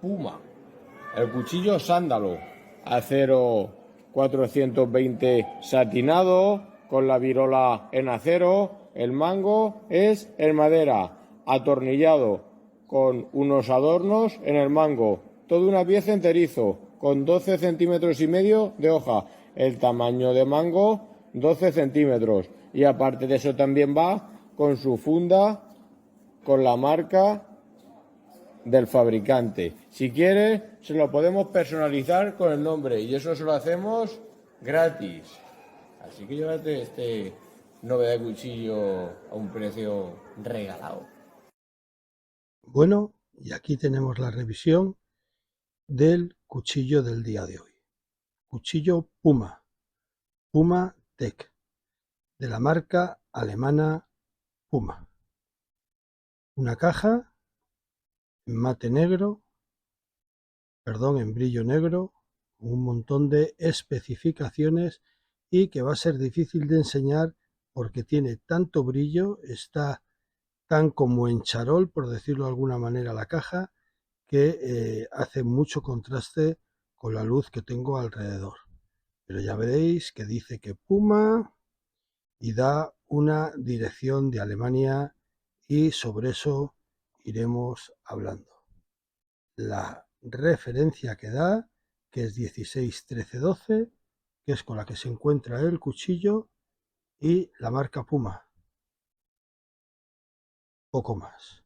Puma, el cuchillo sándalo, acero 420 satinado, con la virola en acero, el mango es en madera, atornillado, con unos adornos en el mango, toda una pieza enterizo, con 12 centímetros y medio de hoja, el tamaño de mango 12 centímetros, y aparte de eso también va con su funda, con la marca del fabricante. Si quieres, se lo podemos personalizar con el nombre y eso se lo hacemos gratis. Así que llévate este novedad de cuchillo a un precio regalado. Bueno, y aquí tenemos la revisión del cuchillo del día de hoy. Cuchillo Puma, Puma Tech, de la marca alemana Puma. Una caja en mate negro, en brillo negro, con un montón de especificaciones y que va a ser difícil de enseñar porque tiene tanto brillo, está tan como en charol, por decirlo de alguna manera, la caja, que hace mucho contraste con la luz que tengo alrededor. Pero ya veréis que dice que Puma y da una dirección de Alemania y sobre eso iremos hablando. La referencia que da, que es 161312, que es con la que se encuentra el cuchillo, y la marca Puma. Poco más.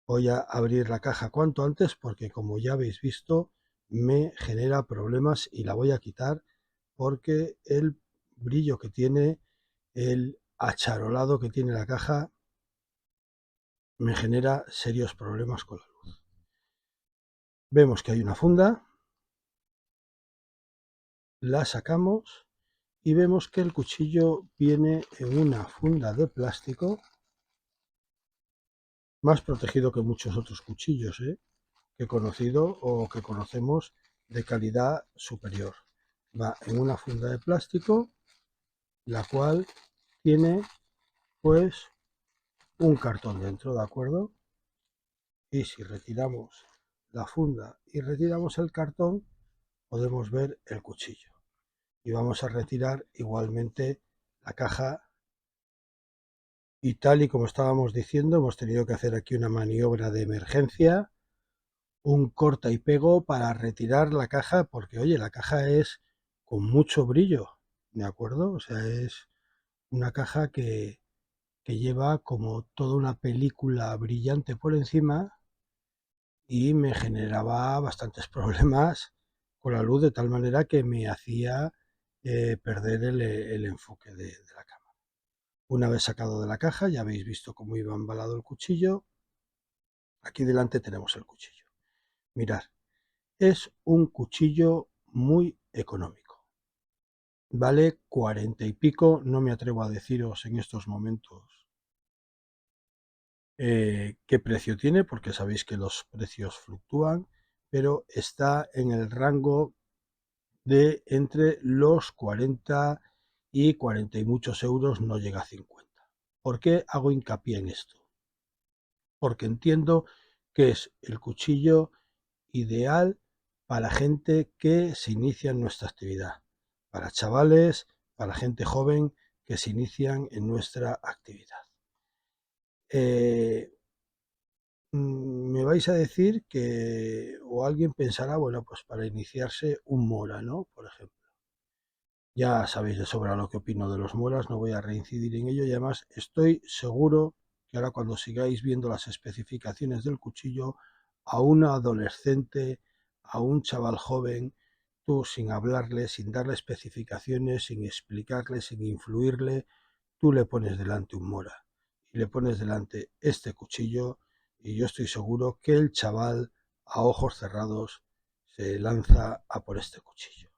Voy a abrir la caja cuanto antes porque, como ya habéis visto, me genera problemas y la voy a quitar porque el brillo que tiene, el acharolado que tiene la caja, me genera serios problemas con la luz. Vemos que hay una funda, la sacamos y vemos que el cuchillo viene en una funda de plástico, más protegido que muchos otros cuchillos que he conocido o que conocemos de calidad superior. Va en una funda de plástico, la cual tiene pues un cartón dentro, ¿de acuerdo? Y si retiramos la funda y retiramos el cartón, podemos ver el cuchillo. Y vamos a retirar igualmente la caja. Y tal y como estábamos diciendo, hemos tenido que hacer aquí una maniobra de emergencia, un corta y pego para retirar la caja, porque oye, la caja es con mucho brillo, ¿de acuerdo? O sea, es una caja que lleva como toda una película brillante por encima y me generaba bastantes problemas con la luz, de tal manera que me hacía perder el enfoque de la cámara. Una vez sacado de la caja, ya habéis visto cómo iba embalado el cuchillo. Aquí delante tenemos el cuchillo. Mirad, es un cuchillo muy económico. Vale 40 y pico, no me atrevo a deciros en estos momentos qué precio tiene, porque sabéis que los precios fluctúan, pero está en el rango de entre los 40 y 40 y muchos euros, no llega a 50. ¿Por qué hago hincapié en esto? Porque entiendo que es el cuchillo ideal para gente que se inicia en nuestra actividad, para chavales, para gente joven que se inician en nuestra actividad. Me vais a decir que, o alguien pensará, bueno, pues para iniciarse un Mora, ¿no? Por ejemplo. Ya sabéis de sobra lo que opino de los Moras, no voy a reincidir en ello y además estoy seguro que ahora cuando sigáis viendo las especificaciones del cuchillo, a un adolescente, a un chaval joven, tú sin hablarle, sin darle especificaciones, sin explicarle, sin influirle, tú le pones delante un Mora y le pones delante este cuchillo y yo estoy seguro que el chaval a ojos cerrados se lanza a por este cuchillo.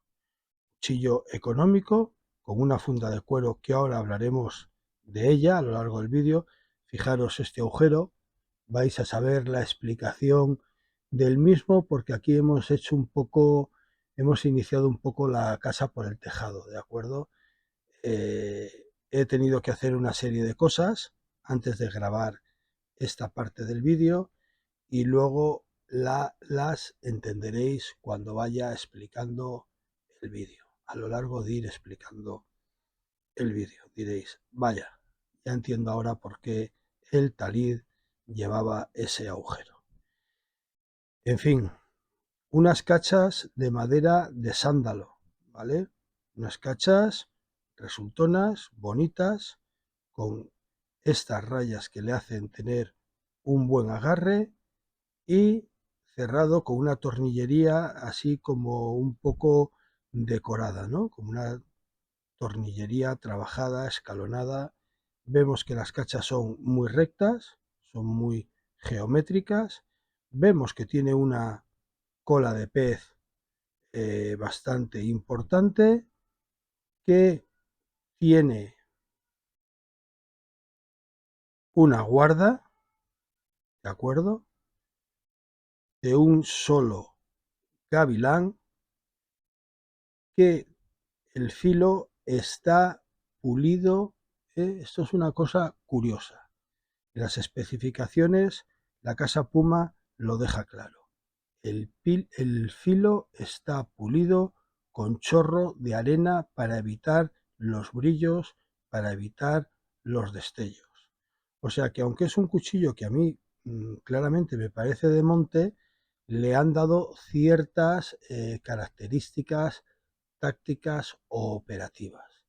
Cuchillo económico con una funda de cuero que ahora hablaremos de ella a lo largo del vídeo. Fijaros este agujero, vais a saber la explicación del mismo porque aquí hemos hecho un poco, hemos iniciado un poco la casa por el tejado, ¿de acuerdo? He tenido que hacer una serie de cosas antes de grabar esta parte del vídeo y luego las entenderéis cuando vaya explicando el vídeo. A lo largo de ir explicando el vídeo diréis, vaya, ya entiendo ahora por qué el Talid llevaba ese agujero. En fin, unas cachas de madera de sándalo, ¿vale? Unas cachas resultonas, bonitas, con estas rayas que le hacen tener un buen agarre y cerrado con una tornillería así como un poco decorada, ¿no? Como una tornillería trabajada, escalonada. Vemos que las cachas son muy rectas, son muy geométricas. Vemos que tiene una cola de pez bastante importante, que tiene una guarda, ¿de acuerdo? De un solo gavilán, que el filo está pulido. Esto es una cosa curiosa. En las especificaciones, la casa Puma lo deja claro. El filo está pulido con chorro de arena para evitar los brillos, para evitar los destellos. O sea que aunque es un cuchillo que a mí claramente me parece de monte, le han dado ciertas características tácticas o operativas.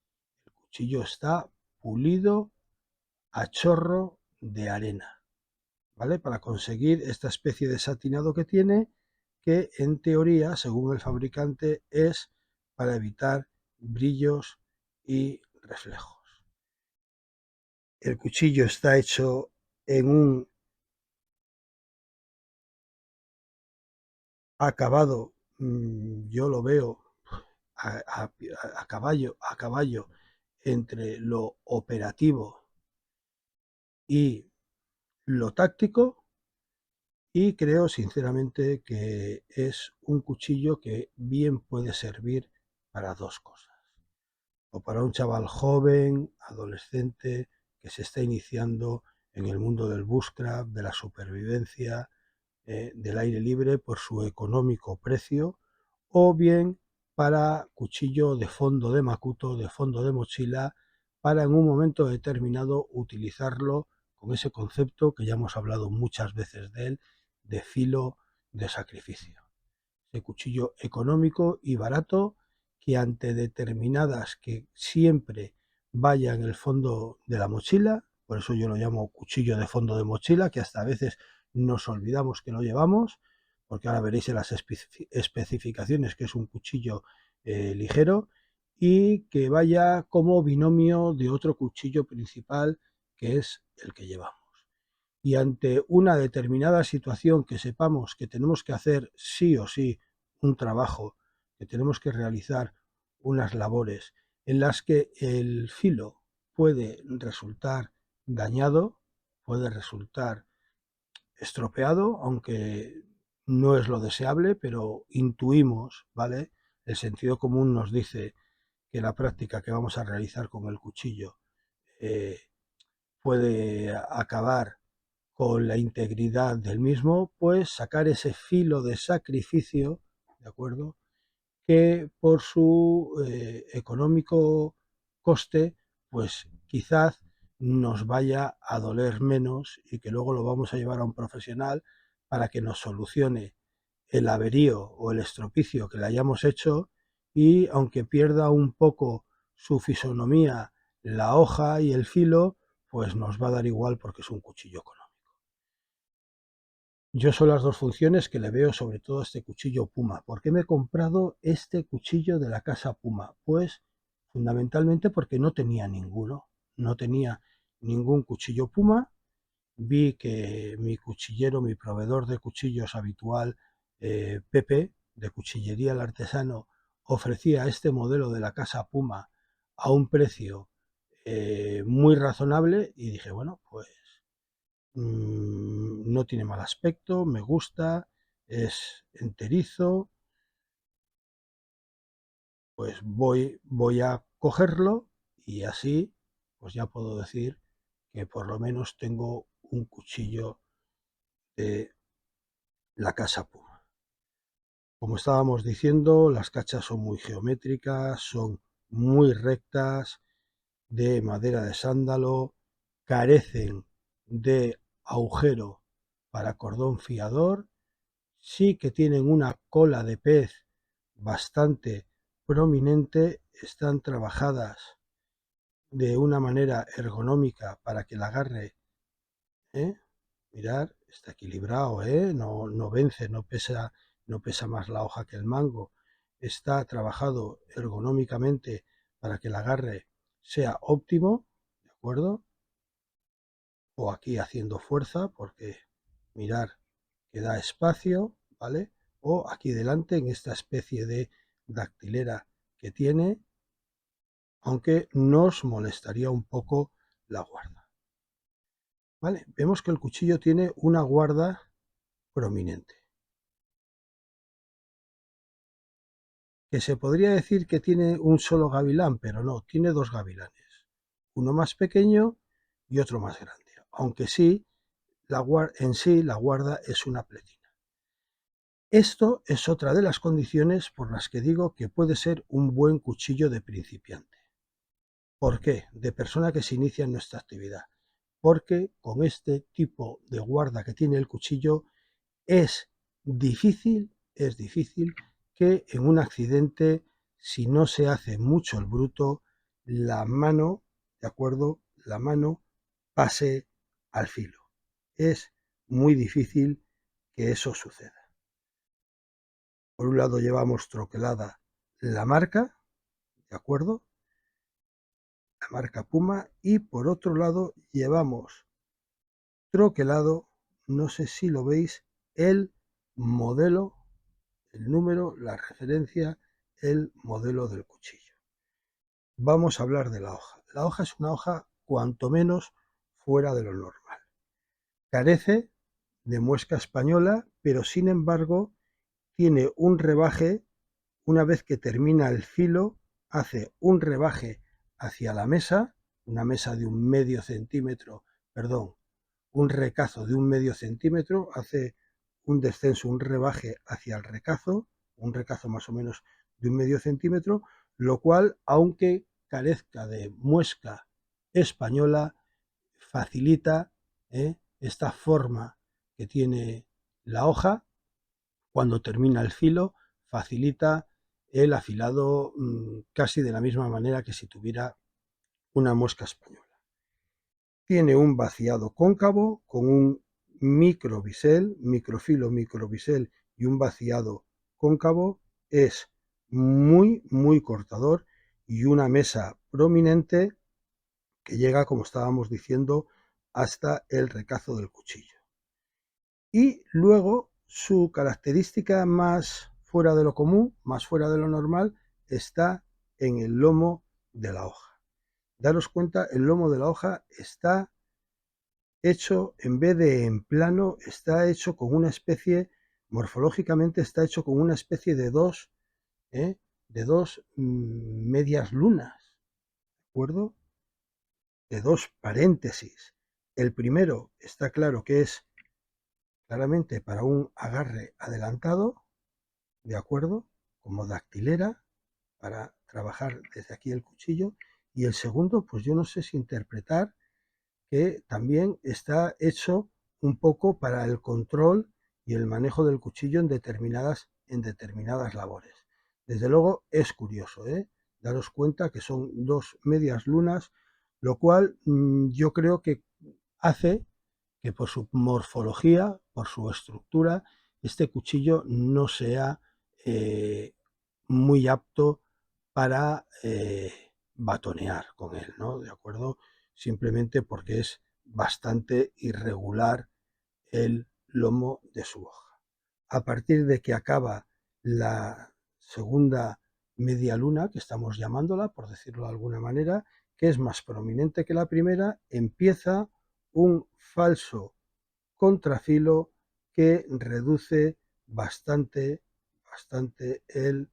El cuchillo está pulido a chorro de arena, ¿vale? Para conseguir esta especie de satinado que tiene, que en teoría, según el fabricante, es para evitar brillos y reflejos. El cuchillo está hecho en un acabado, yo lo veo a caballo entre lo operativo y lo táctico, y creo sinceramente que es un cuchillo que bien puede servir para dos cosas. O para un chaval joven, adolescente, que se está iniciando en el mundo del bushcraft, de la supervivencia, del aire libre por su económico precio, o bien para cuchillo de fondo de macuto, de fondo de mochila, para en un momento determinado utilizarlo con ese concepto que ya hemos hablado muchas veces de él, de filo de sacrificio. De cuchillo económico y barato, que ante determinadas, que siempre vaya en el fondo de la mochila, por eso yo lo llamo cuchillo de fondo de mochila, que hasta a veces nos olvidamos que lo llevamos, porque ahora veréis en las especificaciones que es un cuchillo ligero, y que vaya como binomio de otro cuchillo principal, que es el que llevamos. Y ante una determinada situación que sepamos que tenemos que hacer sí o sí un trabajo, que tenemos que realizar unas labores en las que el filo puede resultar dañado, puede resultar estropeado, aunque no es lo deseable, pero intuimos, ¿vale? El sentido común nos dice que la práctica que vamos a realizar con el cuchillo eh, puede acabar con la integridad del mismo, pues sacar ese filo de sacrificio, ¿de acuerdo? Que por su económico coste, pues quizás nos vaya a doler menos, y que luego lo vamos a llevar a un profesional para que nos solucione el averío o el estropicio que le hayamos hecho, y aunque pierda un poco su fisonomía la hoja y el filo, pues nos va a dar igual porque es un cuchillo económico. Yo son las dos funciones que le veo sobre todo a este cuchillo Puma. ¿Por qué me he comprado este cuchillo de la casa Puma? Pues fundamentalmente porque no tenía ninguno. No tenía ningún cuchillo Puma. Vi que mi cuchillero, mi proveedor de cuchillos habitual, Pepe, de Cuchillería El Artesano, ofrecía este modelo de la casa Puma a un precio muy razonable, y dije, bueno, pues no tiene mal aspecto, me gusta, es enterizo, pues voy a cogerlo, y así pues ya puedo decir que por lo menos tengo un cuchillo de la casa Puma. Como estábamos diciendo, las cachas son muy geométricas, son muy rectas, de madera de sándalo, carecen de agujero para cordón fiador. Sí que tienen una cola de pez bastante prominente, están trabajadas de una manera ergonómica para que el agarre, ¿eh? Mirar, está equilibrado, no vence, no pesa más la hoja que el mango, está trabajado ergonómicamente para que el agarre sea óptimo, ¿de acuerdo? O aquí haciendo fuerza, porque mirar que da espacio, ¿vale? O aquí delante en esta especie de dactilera que tiene, aunque nos molestaría un poco la guarda. ¿Vale? Vemos que el cuchillo tiene una guarda prominente. Que se podría decir que tiene un solo gavilán, pero no, tiene dos gavilanes. Uno más pequeño y otro más grande. Aunque sí, en sí la guarda es una pletina. Esto es otra de las condiciones por las que digo que puede ser un buen cuchillo de principiante. ¿Por qué? De persona que se inicia en nuestra actividad. Porque con este tipo de guarda que tiene el cuchillo es difícil que en un accidente, si no se hace mucho el bruto, la mano, ¿de acuerdo? La mano pase al filo. Es muy difícil que eso suceda. Por un lado llevamos troquelada la marca, ¿de acuerdo? La marca Puma, y por otro lado llevamos troquelado, no sé si lo veis, el modelo, el número, la referencia, el modelo del cuchillo. Vamos a hablar de la hoja. La hoja es una hoja cuanto menos fuera de lo normal. Carece de muesca española, pero sin embargo tiene un rebaje. Una vez que termina el filo, hace un rebaje hacia la mesa, una mesa de un medio centímetro, perdón, un recazo de un medio centímetro, hace un descenso, un rebaje hacia el recazo, un recazo más o menos de un medio centímetro, lo cual, aunque carezca de muesca española, facilita esta forma que tiene la hoja cuando termina el filo, facilita el afilado casi de la misma manera que si tuviera una mosca española. Tiene un vaciado cóncavo con un microbisel, microbisel y un vaciado cóncavo. Es muy cortador y una mesa prominente que llega, como estábamos diciendo, hasta el recazo del cuchillo. Y luego su característica más fuera de lo común, más fuera de lo normal, está en el lomo de la hoja. Daros cuenta, el lomo de la hoja está hecho, en vez de en plano, está hecho con una especie, morfológicamente está hecho con una especie de dos medias lunas, ¿de acuerdo? De dos paréntesis. El primero está claro que es claramente para un agarre adelantado, ¿de acuerdo? Como dactilera, para trabajar desde aquí el cuchillo. Y el segundo, pues yo no sé si interpretar que también está hecho un poco para el control y el manejo del cuchillo en determinadas labores. Desde luego es curioso, daros cuenta que son dos medias lunas, lo cual yo creo que hace que por su morfología, por su estructura, este cuchillo no sea muy apto para batonear con él, ¿no? ¿De acuerdo? Simplemente porque es bastante irregular el lomo de su hoja. A partir de que acaba la segunda media luna, que estamos llamándola, por decirlo de alguna manera, que es más prominente que la primera, empieza un falso contrafilo que reduce bastante el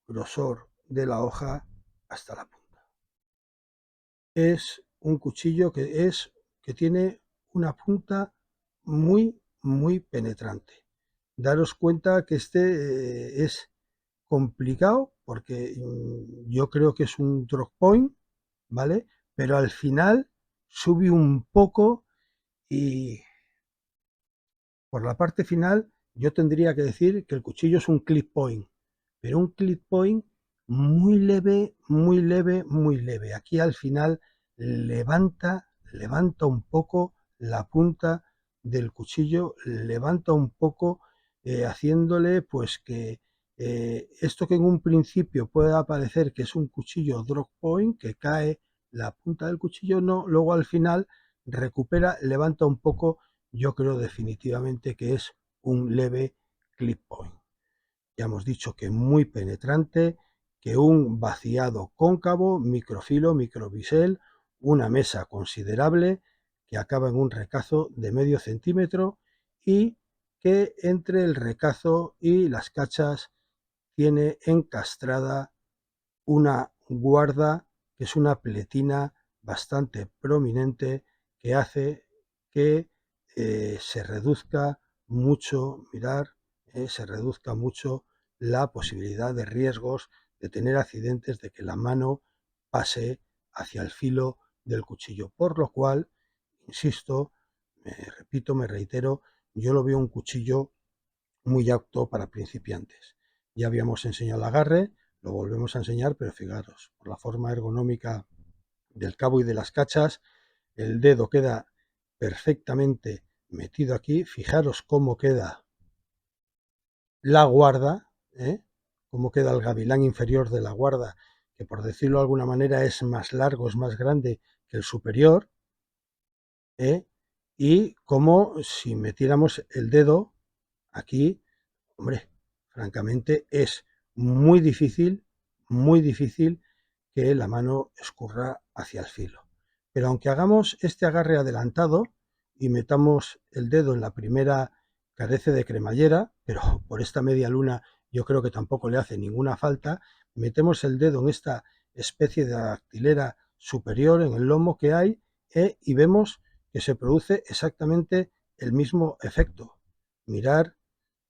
grosor de la hoja hasta la punta. Es un cuchillo que tiene una punta muy penetrante. Daros cuenta que este es complicado porque yo creo que es un drop point, ¿vale? Pero al final sube un poco y por la parte final yo tendría que decir que el cuchillo es un clip point, pero un clip point muy leve, muy leve, muy leve. Aquí al final levanta un poco la punta del cuchillo levanta un poco, haciéndole pues que esto que en un principio pueda parecer que es un cuchillo drop point, que cae la punta del cuchillo, no, luego al final recupera, levanta un poco, yo creo definitivamente que es un leve clip point. Ya hemos dicho que muy penetrante, que un vaciado cóncavo, microfilo, microbisel, una mesa considerable que acaba en un recazo de medio centímetro y que entre el recazo y las cachas tiene encastrada una guarda que es una pletina bastante prominente que hace que se reduzca mucho, mirar, se reduzca mucho la posibilidad de riesgos de tener accidentes, de que la mano pase hacia el filo del cuchillo. Por lo cual, insisto, me repito, me reitero, yo lo veo un cuchillo muy apto para principiantes. Ya habíamos enseñado el agarre, lo volvemos a enseñar, pero fijaros, por la forma ergonómica del cabo y de las cachas, el dedo queda perfectamente metido aquí. Fijaros cómo queda la guarda, cómo queda el gavilán inferior de la guarda, que por decirlo de alguna manera es más largo, es más grande que el superior, ¿eh? Y como si metiéramos el dedo aquí. Hombre, francamente es muy difícil que la mano escurra hacia el filo. Pero aunque hagamos este agarre adelantado y metamos el dedo en la primera, carece de cremallera, pero por esta media luna yo creo que tampoco le hace ninguna falta, metemos el dedo en esta especie de dactilera superior, en el lomo que hay, y vemos que se produce exactamente el mismo efecto. Mirar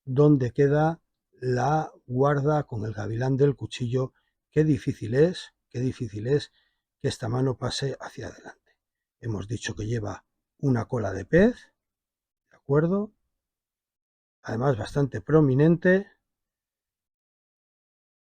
dónde queda la guarda con el gavilán del cuchillo. Qué difícil es que esta mano pase hacia adelante. Hemos dicho que lleva una cola de pez, ¿de acuerdo? Además bastante prominente.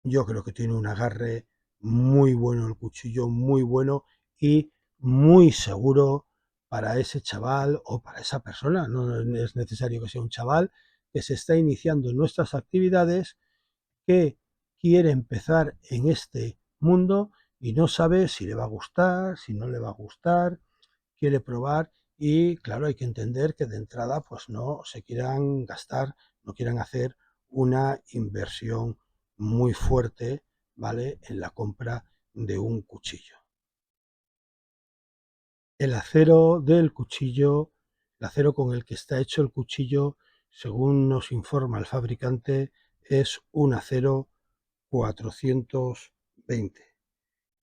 Yo creo que tiene un agarre muy bueno el cuchillo, muy bueno y muy seguro para ese chaval o para esa persona. No es necesario que sea un chaval que se está iniciando en nuestras actividades, que quiere empezar en este mundo y no sabe si le va a gustar, si no le va a gustar, quiere probar y claro, hay que entender que de entrada pues no se quieran gastar, no quieran hacer una inversión muy fuerte, ¿vale? En la compra de un cuchillo. El acero del cuchillo, el acero con el que está hecho el cuchillo, según nos informa el fabricante, es un acero 420.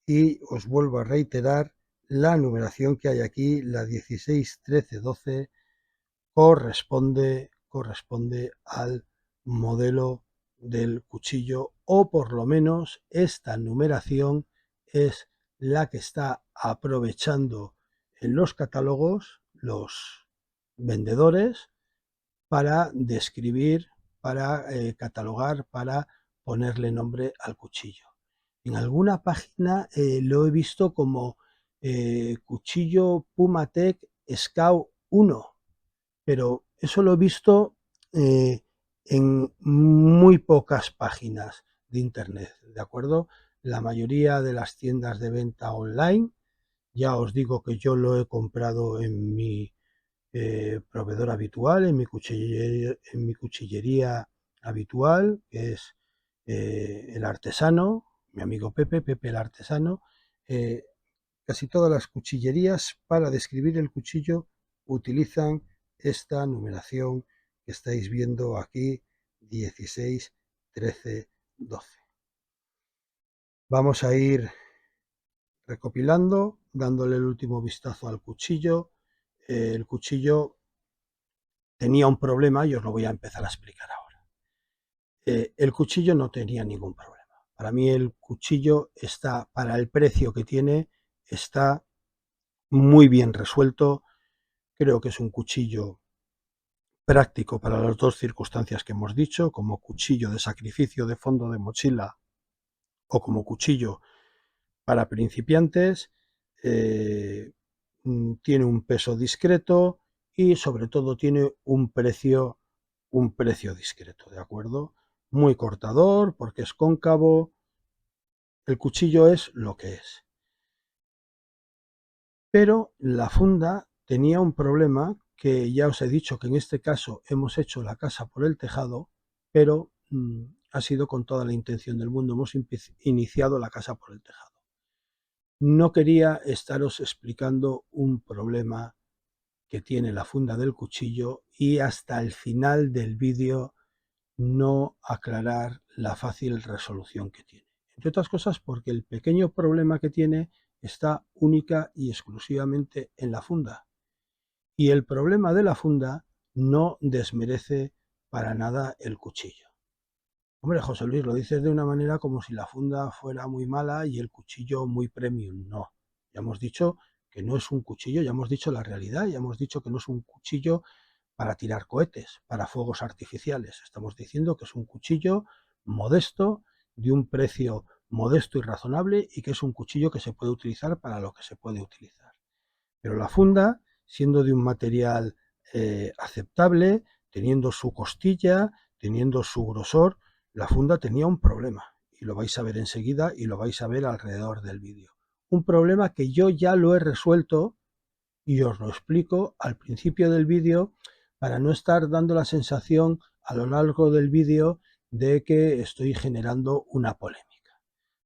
Y os vuelvo a reiterar la numeración que hay aquí, la 16, 13, 12, corresponde al modelo del cuchillo, o por lo menos esta numeración es la que está aprovechando en los catálogos los vendedores para describir, para catalogar, para ponerle nombre al cuchillo. En alguna página lo he visto como cuchillo Pumatech Scout 1, pero eso lo he visto en muy pocas páginas de internet, ¿de acuerdo? La mayoría de las tiendas de venta online, ya os digo que yo lo he comprado en mi proveedor habitual, en mi cuchillería habitual, que es el artesano, mi amigo Pepe el artesano. Casi todas las cuchillerías para describir el cuchillo utilizan esta numeración que estáis viendo aquí, 16, 13, 12. Vamos a ir recopilando, dándole el último vistazo al cuchillo. El cuchillo tenía un problema y os lo voy a empezar a explicar ahora. El cuchillo no tenía ningún problema. Para mí el cuchillo está, para el precio que tiene, está muy bien resuelto. Creo que es un cuchillo práctico para las dos circunstancias que hemos dicho, como cuchillo de sacrificio de fondo de mochila o como cuchillo para principiantes. Tiene un peso discreto, y sobre todo tiene un precio discreto, ¿de acuerdo? Muy cortador porque es cóncavo, el cuchillo es lo que es. Pero la funda tenía un problema que ya os he dicho que en este caso hemos hecho la casa por el tejado, pero ha sido con toda la intención del mundo, hemos iniciado la casa por el tejado. No quería estaros explicando un problema que tiene la funda del cuchillo y hasta el final del vídeo no aclarar la fácil resolución que tiene. Entre otras cosas porque el pequeño problema que tiene está única y exclusivamente en la funda. Y el problema de la funda no desmerece para nada el cuchillo. Hombre, José Luis, lo dices de una manera como si la funda fuera muy mala y el cuchillo muy premium. No, ya hemos dicho que no es un cuchillo, ya hemos dicho la realidad, ya hemos dicho que no es un cuchillo para tirar cohetes, para fuegos artificiales. Estamos diciendo que es un cuchillo modesto, de un precio modesto y razonable, y que es un cuchillo que se puede utilizar para lo que se puede utilizar. Pero la funda, siendo de un material aceptable, teniendo su costilla, teniendo su grosor, la funda tenía un problema. Y lo vais a ver enseguida y lo vais a ver alrededor del vídeo. Un problema que yo ya lo he resuelto y os lo explico al principio del vídeo para no estar dando la sensación a lo largo del vídeo de que estoy generando una polémica.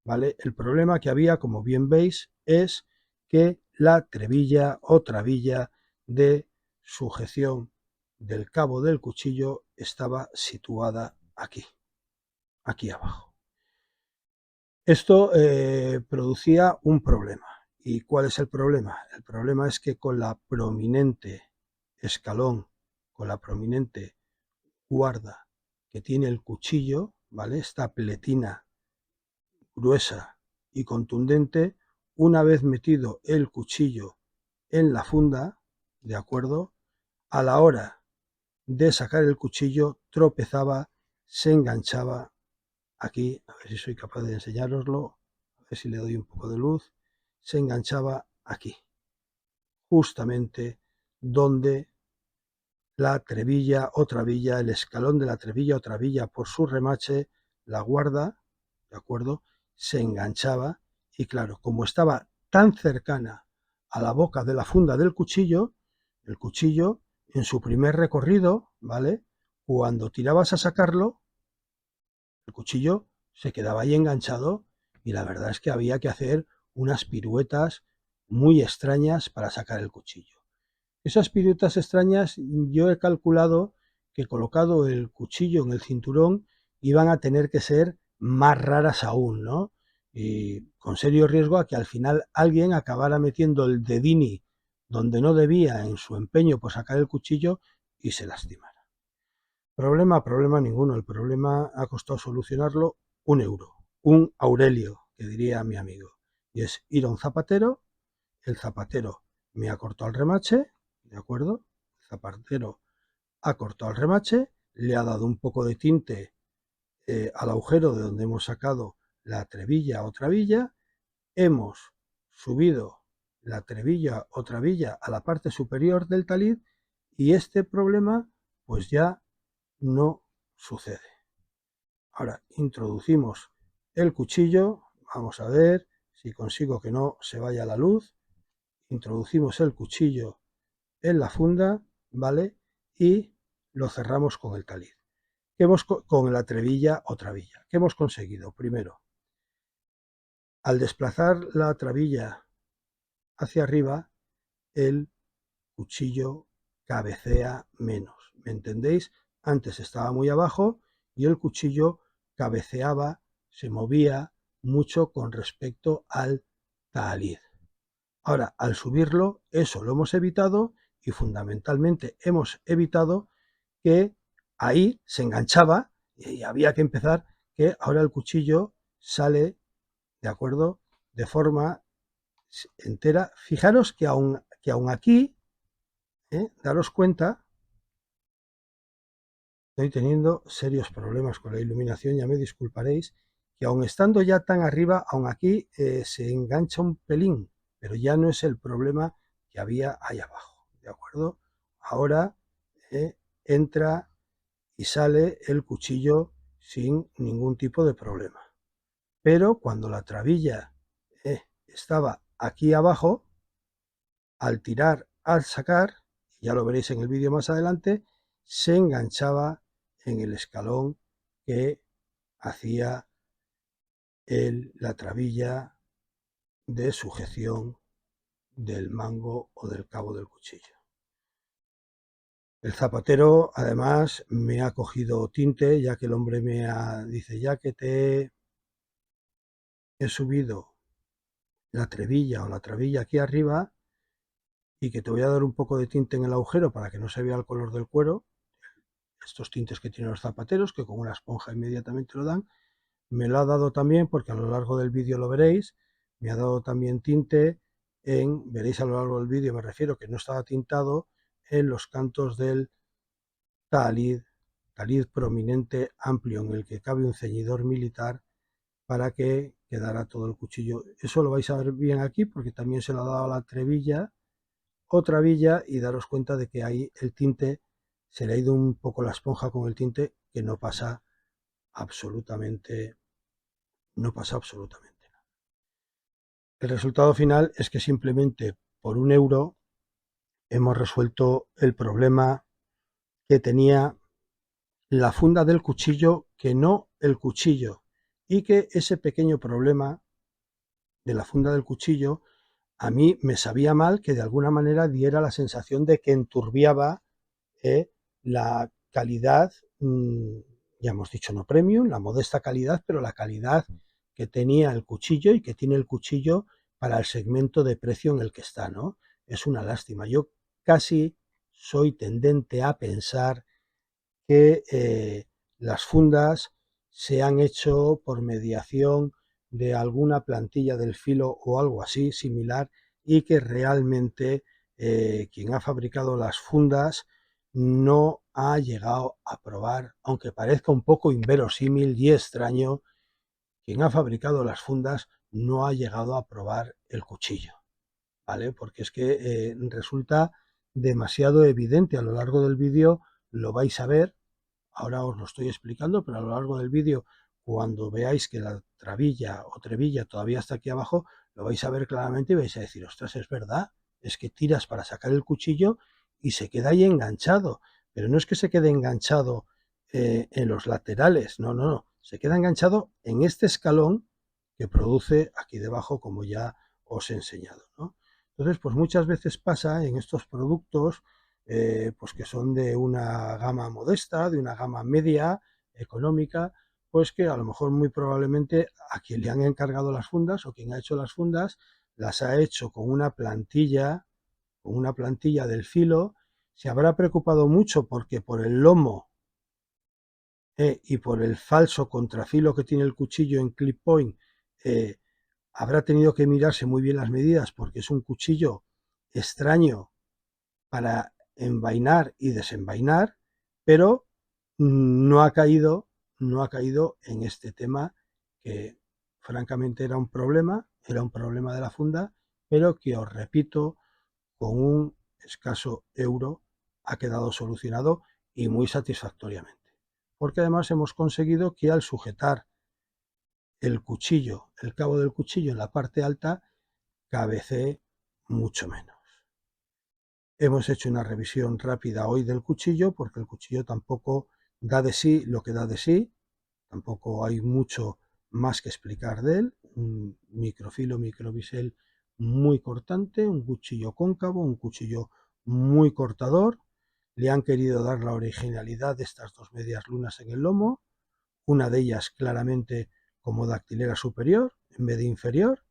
¿Vale? El problema que había, como bien veis, es que la trebilla o trabilla de sujeción del cabo del cuchillo estaba situada aquí abajo. Esto producía un problema. ¿Y cuál es el problema? El problema es que con la prominente escalón, con la prominente guarda que tiene el cuchillo, ¿vale? Esta pletina gruesa y contundente, una vez metido el cuchillo en la funda, ¿de acuerdo? A la hora de sacar el cuchillo tropezaba, se enganchaba aquí, a ver si soy capaz de enseñároslo, a ver si le doy un poco de luz, se enganchaba aquí, justamente donde la trebilla o trabilla, el escalón de la trebilla o trabilla por su remache, la guarda, ¿de acuerdo? Se enganchaba y claro, como estaba tan cercana a la boca de la funda del cuchillo, el cuchillo en su primer recorrido, ¿vale? Cuando tirabas a sacarlo, el cuchillo se quedaba ahí enganchado y la verdad es que había que hacer unas piruetas muy extrañas para sacar el cuchillo. Esas piruetas extrañas yo he calculado que colocado el cuchillo en el cinturón iban a tener que ser más raras aún, ¿no? Y con serio riesgo a que al final alguien acabara metiendo el dedini donde no debía en su empeño por sacar el cuchillo y se lastimara. Problema ninguno. El problema ha costado solucionarlo 1 euro, un Aurelio, que diría mi amigo. Y es ir a un zapatero, el zapatero me ha cortado el remache, ¿de acuerdo? El zapatero ha cortado el remache, le ha dado un poco de tinte al agujero de donde hemos sacado la trebilla o trabilla, hemos subido la trebilla o trabilla a la parte superior del talid y este problema pues ya no sucede. Ahora introducimos el cuchillo, vamos a ver si consigo que no se vaya la luz, introducimos el cuchillo en la funda, ¿vale? Y lo cerramos con el talid. Con la trebilla o trabilla. ¿Qué hemos conseguido? Primero, al desplazar la trabilla hacia arriba, el cuchillo cabecea menos. ¿Me entendéis? Antes estaba muy abajo y el cuchillo cabeceaba, se movía mucho con respecto al talid. Ahora, al subirlo, eso lo hemos evitado y fundamentalmente hemos evitado que ahí se enganchaba y había que empezar que ahora el cuchillo sale, ¿de acuerdo? De forma entera. Fijaros que aún aquí, daros cuenta, estoy teniendo serios problemas con la iluminación, ya me disculparéis, que aun estando ya tan arriba, aún aquí se engancha un pelín, pero ya no es el problema que había ahí abajo, ¿de acuerdo? ahora entra y sale el cuchillo sin ningún tipo de problema. Pero cuando la trabilla estaba aquí abajo, al tirar, al sacar, ya lo veréis en el vídeo más adelante, se enganchaba en el escalón que hacía la trabilla de sujeción del mango o del cabo del cuchillo. El zapatero además me ha cogido tinte, ya que el hombre dice, ya que te he subido la trebilla o la trabilla aquí arriba y que te voy a dar un poco de tinte en el agujero para que no se vea el color del cuero, estos tintes que tienen los zapateros, que con una esponja inmediatamente lo dan, me lo ha dado también, porque a lo largo del vídeo lo veréis, me ha dado también tinte veréis a lo largo del vídeo, me refiero que no estaba tintado en los cantos del talid prominente amplio en el que cabe un ceñidor militar para que quedara todo el cuchillo. Eso lo vais a ver bien aquí porque también se lo ha dado a la trebilla o trabilla y daros cuenta de que ahí el tinte se le ha ido un poco la esponja con el tinte, que no pasa absolutamente nada. El resultado final es que simplemente por €1 hemos resuelto el problema que tenía la funda del cuchillo, que no el cuchillo, y que ese pequeño problema de la funda del cuchillo a mí me sabía mal, que de alguna manera diera la sensación de que enturbiaba la calidad, ya hemos dicho no premium, la modesta calidad, pero la calidad que tenía el cuchillo y que tiene el cuchillo para el segmento de precio en el que está, ¿no? Es una lástima. Yo casi soy tendente a pensar que las fundas se han hecho por mediación de alguna plantilla del filo o algo así similar, y que realmente quien ha fabricado las fundas no ha llegado a probar, aunque parezca un poco inverosímil y extraño, quien ha fabricado las fundas no ha llegado a probar el cuchillo, ¿vale? Porque es que resulta demasiado evidente. A lo largo del vídeo lo vais a ver. Ahora os lo estoy explicando, pero a lo largo del vídeo, cuando veáis que la trabilla o trebilla todavía está aquí abajo, lo vais a ver claramente y vais a decir, ostras, es verdad, es que tiras para sacar el cuchillo y se queda ahí enganchado. Pero no es que se quede enganchado en los laterales, no, no, no, se queda enganchado en este escalón que produce aquí debajo, como ya os he enseñado, ¿no? Entonces, pues muchas veces pasa en estos productos pues que son de una gama modesta, de una gama media, económica, pues que a lo mejor muy probablemente a quien le han encargado las fundas o quien ha hecho las fundas, las ha hecho con una plantilla del filo, se habrá preocupado mucho porque por el lomo y por el falso contrafilo que tiene el cuchillo en clip point, habrá tenido que mirarse muy bien las medidas porque es un cuchillo extraño para envainar y desenvainar, pero no ha caído en este tema que francamente era un problema de la funda, pero que os repito, con un escaso euro ha quedado solucionado y muy satisfactoriamente. Porque además hemos conseguido que al sujetar el cuchillo, el cabo del cuchillo en la parte alta, cabecee mucho menos. Hemos hecho una revisión rápida hoy del cuchillo, porque el cuchillo tampoco da de sí lo que da de sí, tampoco hay mucho más que explicar de él. Un microfilo, microbisel muy cortante, un cuchillo cóncavo, un cuchillo muy cortador. Le han querido dar la originalidad de estas dos medias lunas en el lomo, una de ellas claramente como dactilera superior en vez de inferior.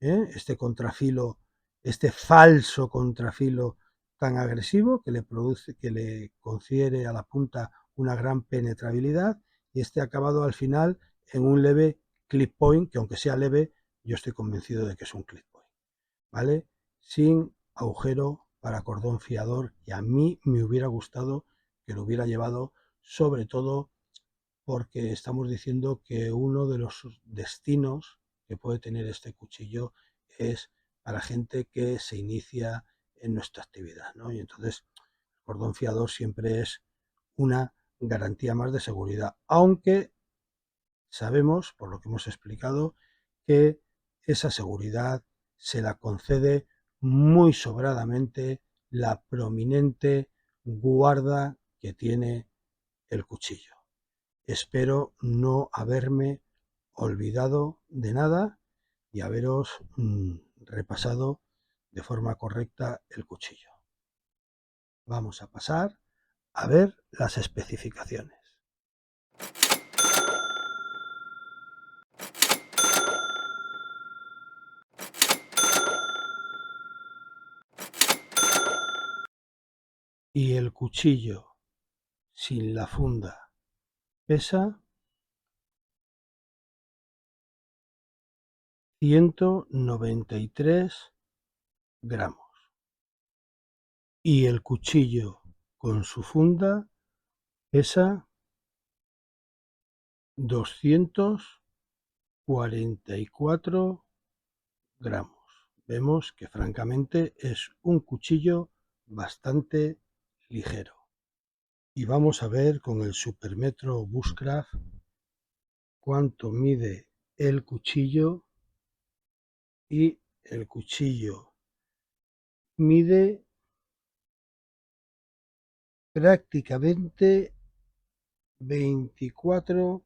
Este contrafilo, este falso contrafilo tan agresivo que le produce, que le confiere a la punta una gran penetrabilidad, y este acabado al final en un leve clip point, que aunque sea leve, yo estoy convencido de que es un clip point, ¿vale? Sin agujero para cordón fiador, que a mí me hubiera gustado que lo hubiera llevado, sobre todo porque estamos diciendo que uno de los destinos que puede tener este cuchillo es para gente que se inicia en nuestra actividad, ¿no? Y entonces cordón fiador siempre es una garantía más de seguridad, aunque sabemos, por lo que hemos explicado, que esa seguridad se la concede muy sobradamente la prominente guarda que tiene el cuchillo. Espero no haberme olvidado de nada y haberos repasado de forma correcta el cuchillo. Vamos a pasar a ver las especificaciones. Y el cuchillo sin la funda pesa 193 gramos. Y el cuchillo con su funda pesa 244 gramos. Vemos que francamente es un cuchillo bastante ligero. Y vamos a ver con el Supermetro Bushcraft cuánto mide el cuchillo, y el cuchillo mide prácticamente 24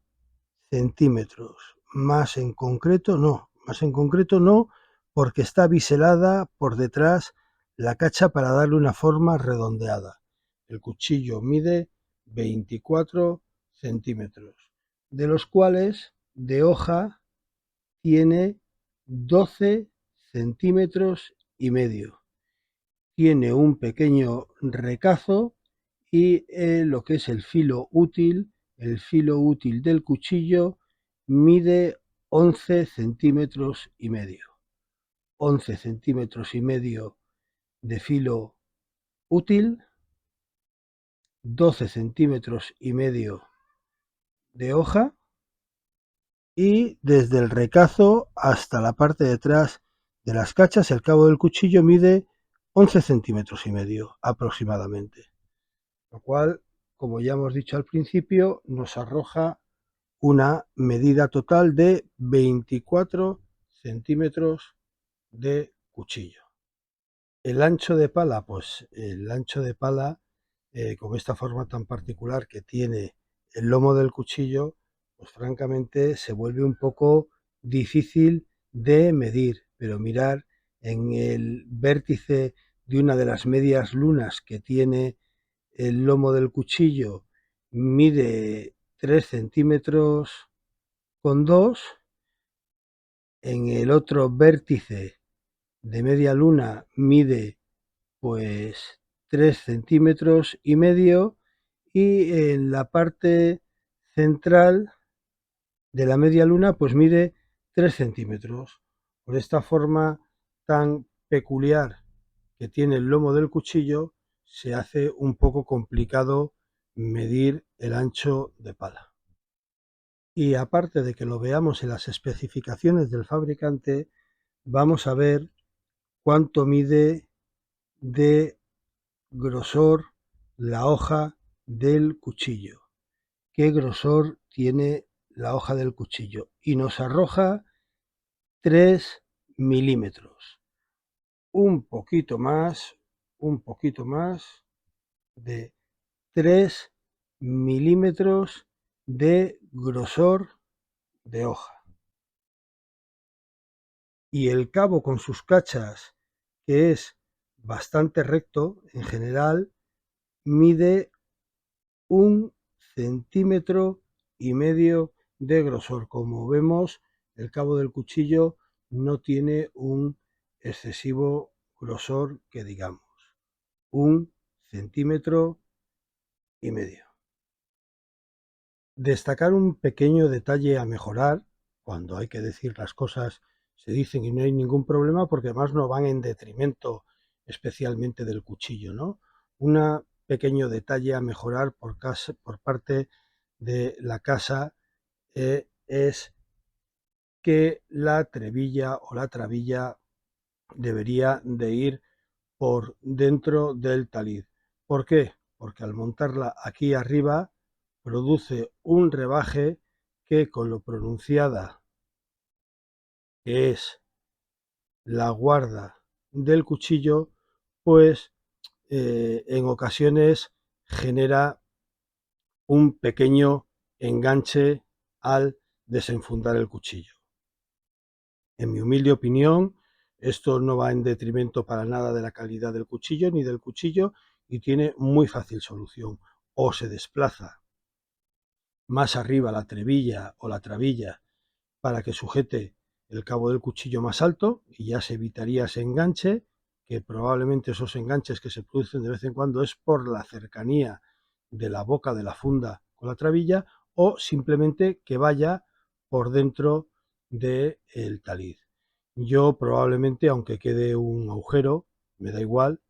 centímetros. Más en concreto no, porque está biselada por detrás la cacha para darle una forma redondeada. El cuchillo mide 24 centímetros, de los cuales de hoja tiene 12 centímetros y medio. Tiene un pequeño recazo y lo que es el filo útil del cuchillo mide 11 centímetros y medio. 11 centímetros y medio de filo útil, 12 centímetros y medio de hoja, y desde el recazo hasta la parte de atrás de las cachas el cabo del cuchillo mide 11 centímetros y medio aproximadamente, lo cual, como ya hemos dicho al principio, nos arroja una medida total de 24 centímetros de cuchillo. El ancho de pala, pues el ancho de pala, con esta forma tan particular que tiene el lomo del cuchillo, pues francamente se vuelve un poco difícil de medir, pero mirar en el vértice de una de las medias lunas que tiene el lomo del cuchillo, mide 3 centímetros con 2, en el otro vértice de media luna mide pues 3 centímetros y medio, y en la parte central de la media luna pues mide 3 centímetros. Por esta forma tan peculiar que tiene el lomo del cuchillo, se hace un poco complicado medir el ancho de pala. Y aparte de que lo veamos en las especificaciones del fabricante, vamos a ver cuánto mide de grosor la hoja del cuchillo. ¿Qué grosor tiene la hoja del cuchillo? Y nos arroja 3 milímetros. Un poquito más de 3 milímetros de grosor de hoja. Y el cabo con sus cachas, que es bastante recto en general, mide 1,5 centímetros de grosor. Como vemos, el cabo del cuchillo no tiene un excesivo grosor que digamos. 1,5 centímetros. Destacar un pequeño detalle a mejorar: cuando hay que decir las cosas se dicen y no hay ningún problema, porque además no van en detrimento especialmente del cuchillo, ¿no? Un pequeño detalle a mejorar por parte de la casa es que la trebilla o la trabilla debería de ir por dentro del taliz, ¿Por qué? Porque al montarla aquí arriba produce un rebaje que, con lo pronunciada que es la guarda del cuchillo, pues en ocasiones genera un pequeño enganche al desenfundar el cuchillo. En mi humilde opinión, esto no va en detrimento para nada de la calidad del cuchillo ni del cuchillo, y tiene muy fácil solución. O se desplaza más arriba la trebilla o la trabilla para que sujete el cabo del cuchillo más alto, y ya se evitaría ese enganche, que probablemente esos enganches que se producen de vez en cuando es por la cercanía de la boca de la funda con la trabilla, o simplemente que vaya por dentro del taliz. Yo probablemente, aunque quede un agujero, me da igual,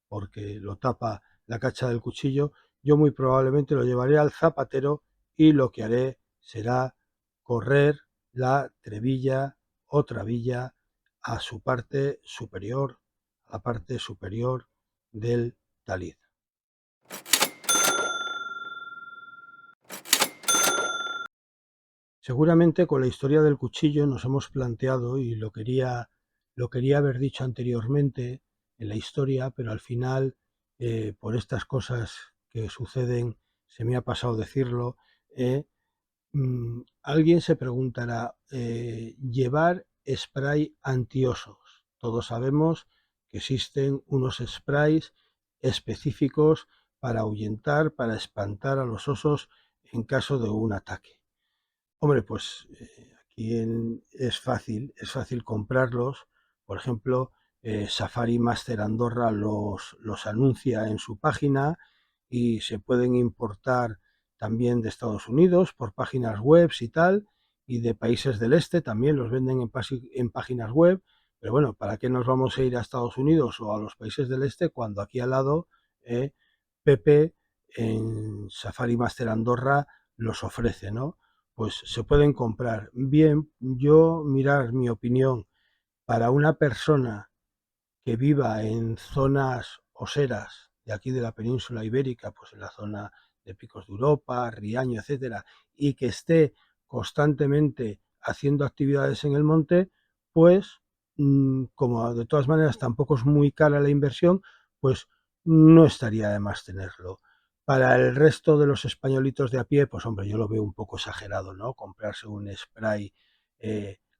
porque lo tapa la cacha del cuchillo, yo muy probablemente lo llevaré al zapatero y lo que haré será correr la trebilla o trabilla a su parte superior, a la parte superior del taliz. Seguramente con la historia del cuchillo nos hemos planteado, y lo quería haber dicho anteriormente en la historia, pero al final, por estas cosas que suceden, se me ha pasado decirlo. Alguien se preguntará, llevar spray antiosos. Todos sabemos que existen unos sprays específicos para ahuyentar, para espantar a los osos en caso de un ataque. Hombre, pues aquí es fácil comprarlos. Por ejemplo, Safari Master Andorra los anuncia en su página, y se pueden importar también de Estados Unidos por páginas web y tal, y de países del este también los venden en páginas web. Pero bueno, ¿para qué nos vamos a ir a Estados Unidos o a los países del este cuando aquí al lado Pepe en Safari Master Andorra los ofrece, ¿no? Pues se pueden comprar. Bien, yo, mirar mi opinión, para una persona que viva en zonas oseras de aquí de la península ibérica, pues en la zona de Picos de Europa, Riaño, etcétera, y que esté constantemente haciendo actividades en el monte, pues como de todas maneras tampoco es muy cara la inversión, pues no estaría de más tenerlo. Para el resto de los españolitos de a pie, pues hombre, yo lo veo un poco exagerado, ¿no? Comprarse un spray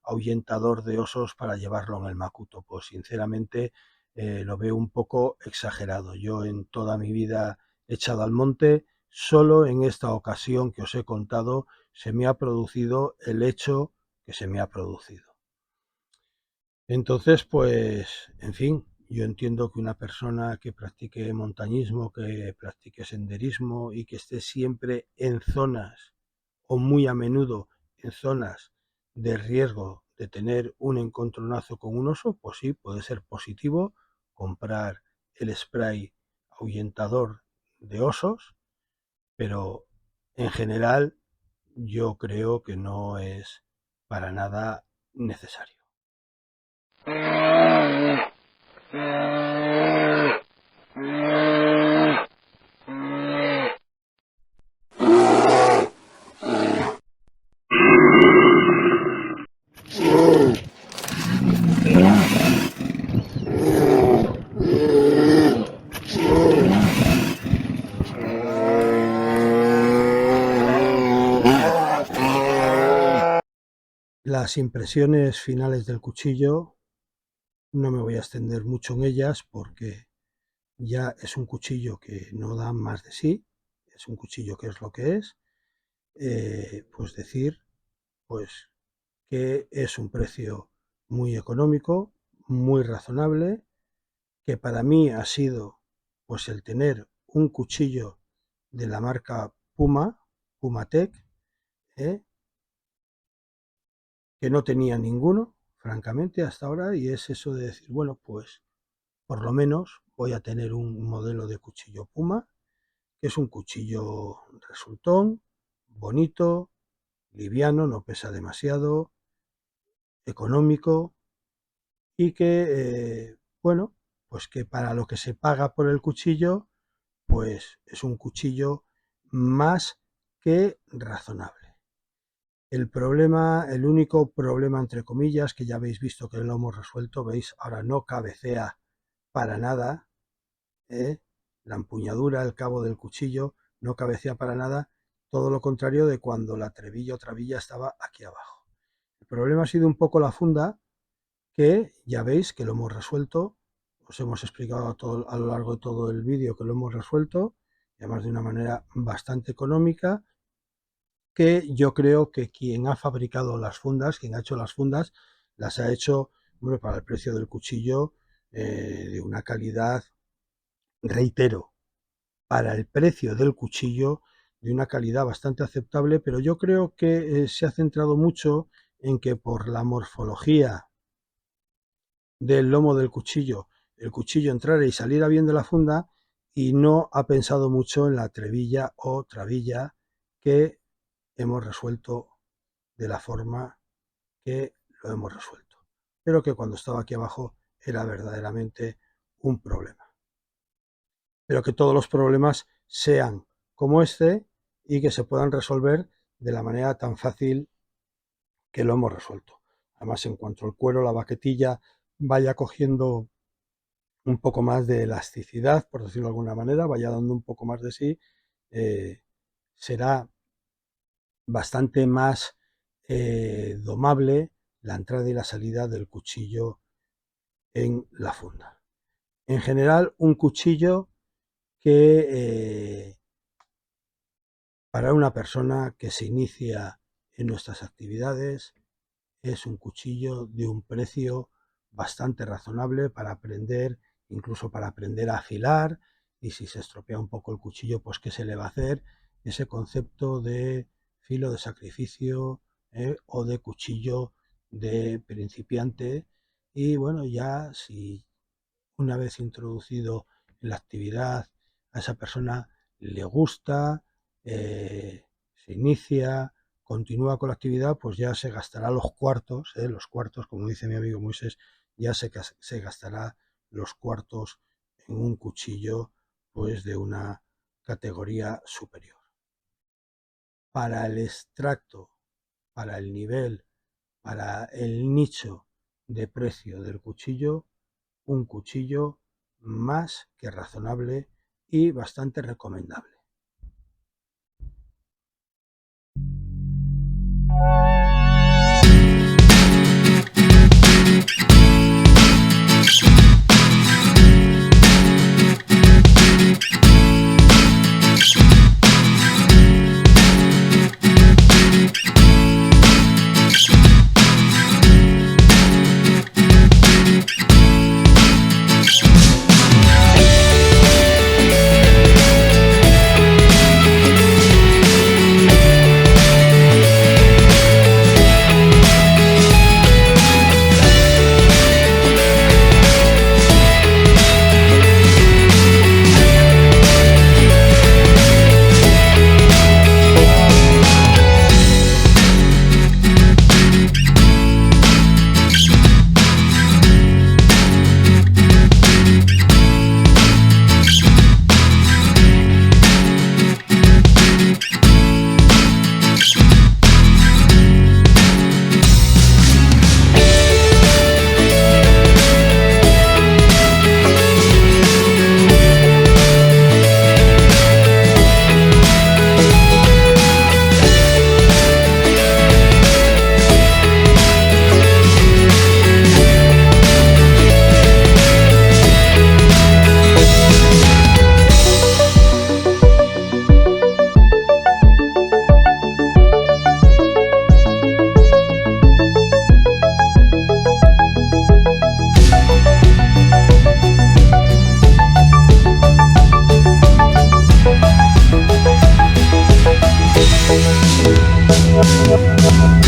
ahuyentador de osos para llevarlo en el macuto, pues sinceramente lo veo un poco exagerado. Yo en toda mi vida echado al monte, solo en esta ocasión que os he contado se me ha producido el hecho que se me ha producido. Entonces, pues, en fin, yo entiendo que una persona que practique montañismo, que practique senderismo y que esté siempre en zonas, o muy a menudo en zonas de riesgo de tener un encontronazo con un oso, pues sí, puede ser positivo comprar el spray ahuyentador de osos, pero en general yo creo que no es para nada necesario. Las impresiones finales del cuchillo, no me voy a extender mucho en ellas porque ya es un cuchillo que no da más de sí, es un cuchillo que es lo que es. Pues decir, pues que es un precio muy económico, muy razonable, que para mí ha sido pues el tener un cuchillo de la marca Puma, Pumatec, ¿eh? que no tenía ninguno, francamente, hasta ahora, y es eso de decir, bueno, pues por lo menos voy a tener un modelo de cuchillo Puma, que es un cuchillo resultón, bonito, liviano, no pesa demasiado, económico, y que, bueno, pues que para lo que se paga por el cuchillo, pues es un cuchillo más que razonable. El único problema entre comillas, que ya habéis visto que lo hemos resuelto, veis, ahora no cabecea para nada, la empuñadura, el cabo del cuchillo no cabecea para nada, todo lo contrario de cuando la trebilla o trabilla estaba aquí abajo. El problema ha sido un poco la funda, que ya veis que lo hemos resuelto, os hemos explicado a lo largo de todo el vídeo que lo hemos resuelto, y además de una manera bastante económica, que yo creo que quien ha fabricado las fundas, quien ha hecho las fundas, las ha hecho, hombre, para el precio del cuchillo, de una calidad, reitero, para el precio del cuchillo, de una calidad bastante aceptable, pero yo creo que se ha centrado mucho en que por la morfología del lomo del cuchillo, el cuchillo entrara y saliera bien de la funda, y no ha pensado mucho en la trebilla o trabilla que hemos resuelto de la forma que lo hemos resuelto, pero que cuando estaba aquí abajo era verdaderamente un problema. Pero que todos los problemas sean como este y que se puedan resolver de la manera tan fácil que lo hemos resuelto. Además, en cuanto el cuero, la baquetilla vaya cogiendo un poco más de elasticidad, por decirlo de alguna manera, vaya dando un poco más de sí, será bastante más domable la entrada y la salida del cuchillo en la funda. En general, un cuchillo que para una persona que se inicia en nuestras actividades es un cuchillo de un precio bastante razonable para aprender, incluso para aprender a afilar, y si se estropea un poco el cuchillo, pues ¿qué se le va a hacer? Ese concepto de filo de sacrificio, o de cuchillo de principiante. Y bueno, ya si una vez introducido en la actividad a esa persona le gusta, se inicia, continúa con la actividad, pues ya se gastará los cuartos, como dice mi amigo Moisés, ya se gastará los cuartos en un cuchillo pues de una categoría superior. Para el extracto, para el nivel, para el nicho de precio del cuchillo, un cuchillo más que razonable y bastante recomendable. Thank you.